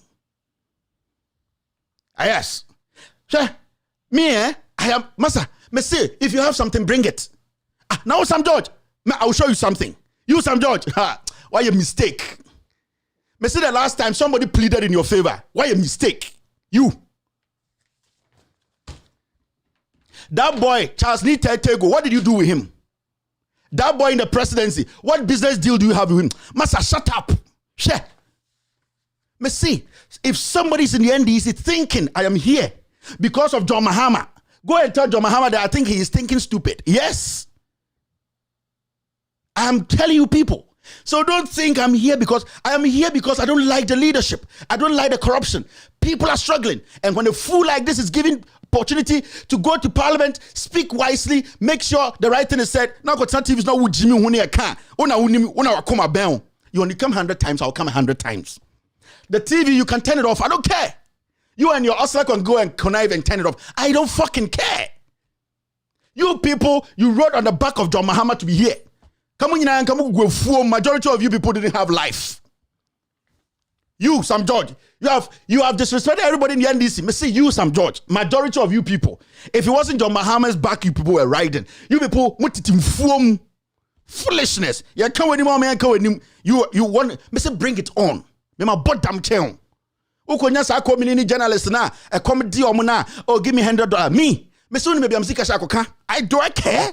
Yes. So, me, I am, Master, me say, if you have something, bring it. Now, Sam George, I will show you something. You, Sam George, why a mistake? Me say the last time somebody pleaded in your favor, why a mistake? You. That boy, Charles Lee Tego, what did you do with him? That boy in the presidency, what business deal do you have with him? Master, shut up. Share. Me see, if somebody's in the NDC thinking I am here because of John Mahama, go and tell John Mahama that I think he is thinking stupid. Yes. I'm telling you people. So don't think I'm here because I am here because I don't like the leadership. I don't like the corruption. People are struggling. And when a fool like this is given opportunity to go to parliament, speak wisely, make sure the right thing is said. Now, TV is not with Jimmy Huni can. You only come 100 times, I'll come 100 times. The TV, you can turn it off. I don't care. You and your hustler can go and connive and turn it off. I don't fucking care. You people, you rode on the back of John Mahama to be here. Come on, majority of you people didn't have life. You, Sam George, you have disrespected everybody in the NDC. Me see you, Sam George, majority of you people. If it wasn't John Mahama's back, you people were riding. You people, foolishness. You can't anymore, man. You want me say bring it on. Me my bottom town. Ukonya sa ko mini journalist na a comedy or na oh give me $100. Me soon maybe I'm sick as I care.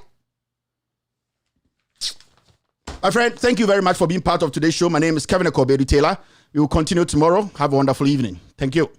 My friend, thank you very much for being part of today's show. My name is Kevin Editorial. We will continue tomorrow. Have a wonderful evening. Thank you.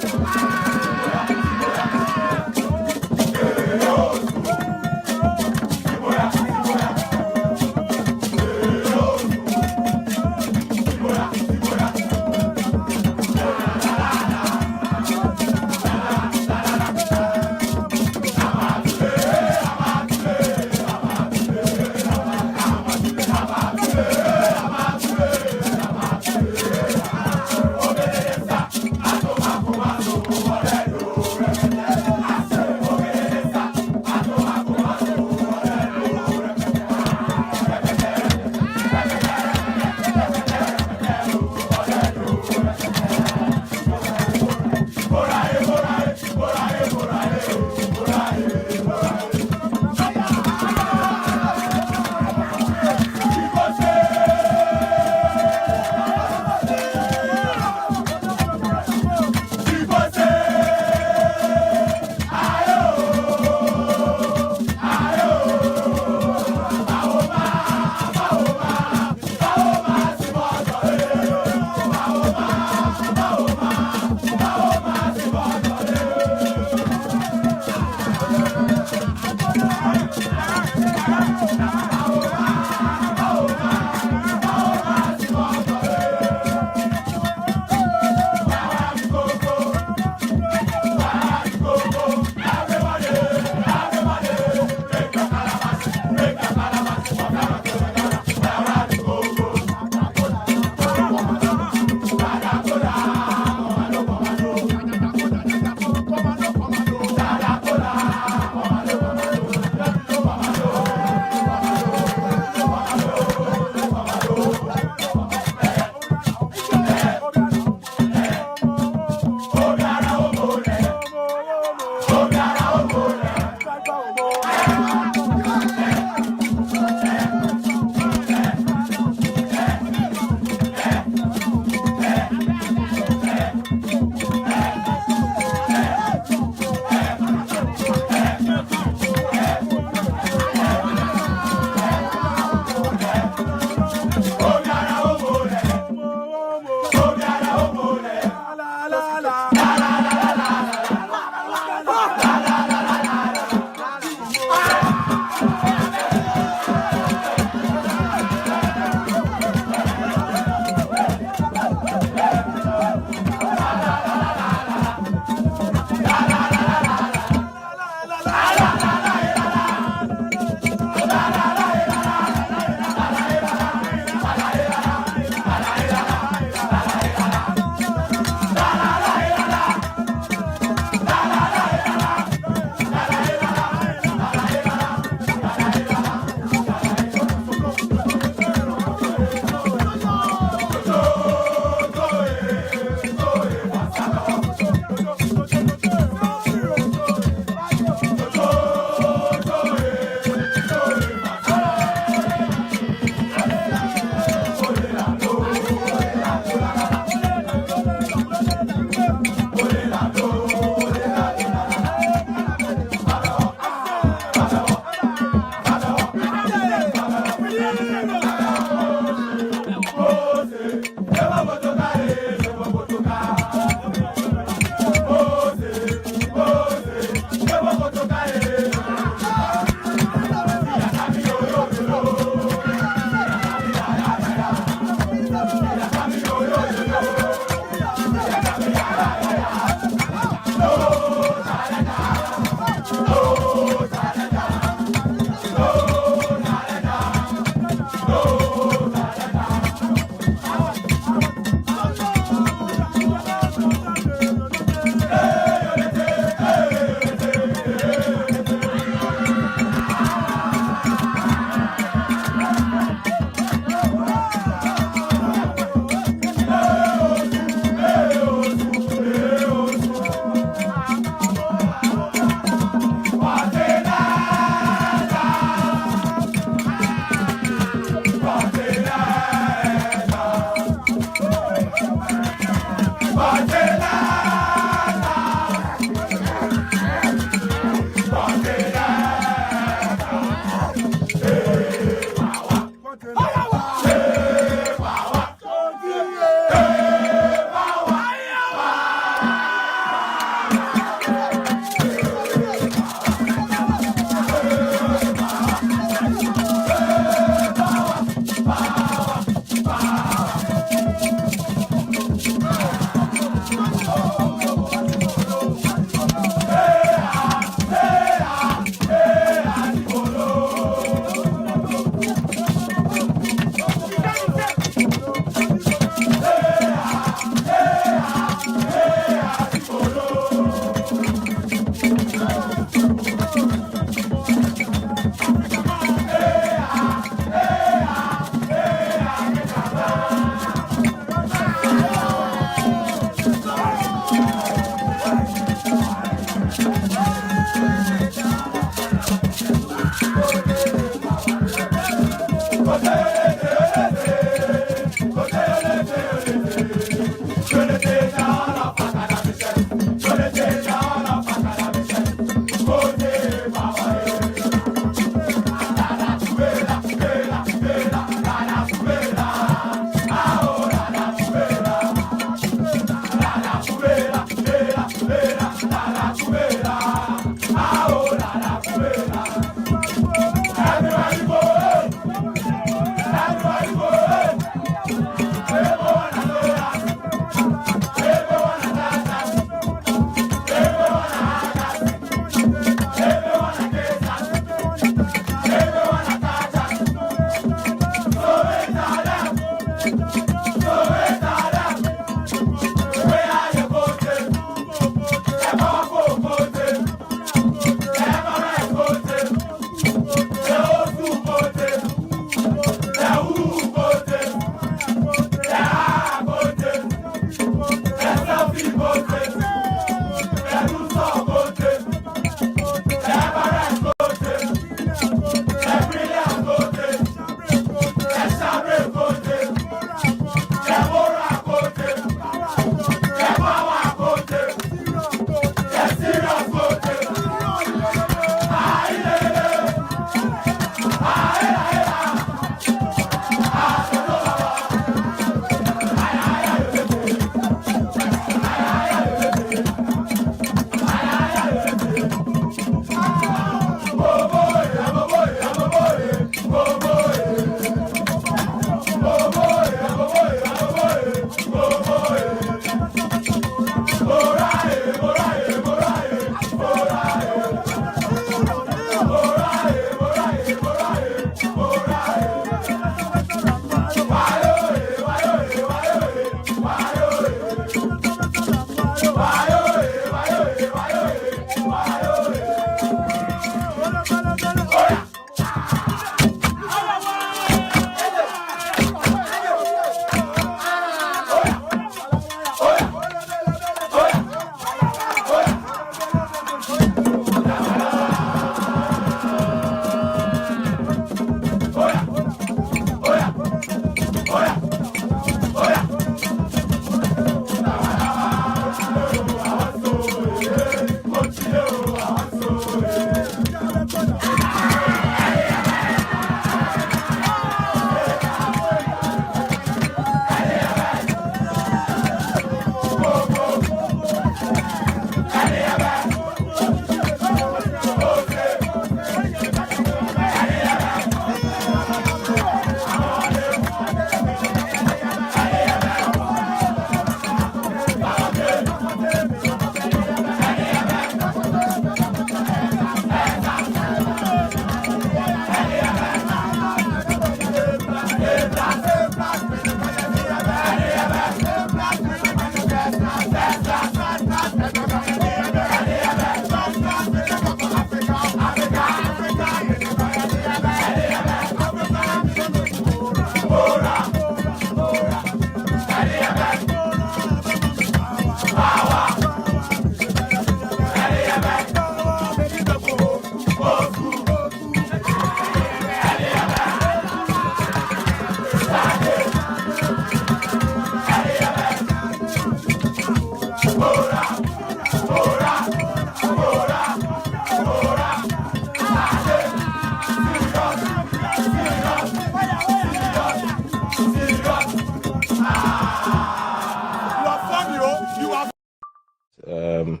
and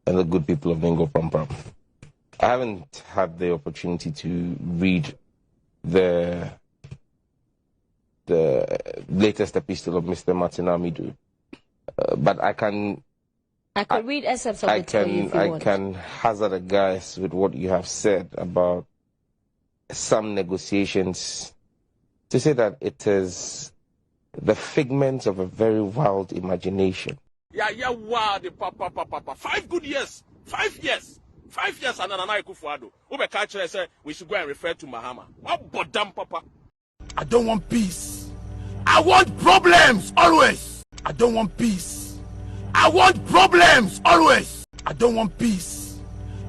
the good people of Ningo Prampram. I haven't had the opportunity to read the latest epistle of Mr. Martin Amidu, but I can read excerpts of it for you if you want. I can hazard a guess with what you have said about some negotiations to say that it is the figment of a very wild imagination. Yeah, wow, the papa. 5 good years. 5 years. 5 years, and Nana Kufuado. Ubekacha said we should go and refer to Mahama. What bodam, papa? I don't want peace. I want problems always. I don't want peace. I want problems always. I don't want peace.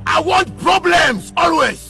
I want problems always.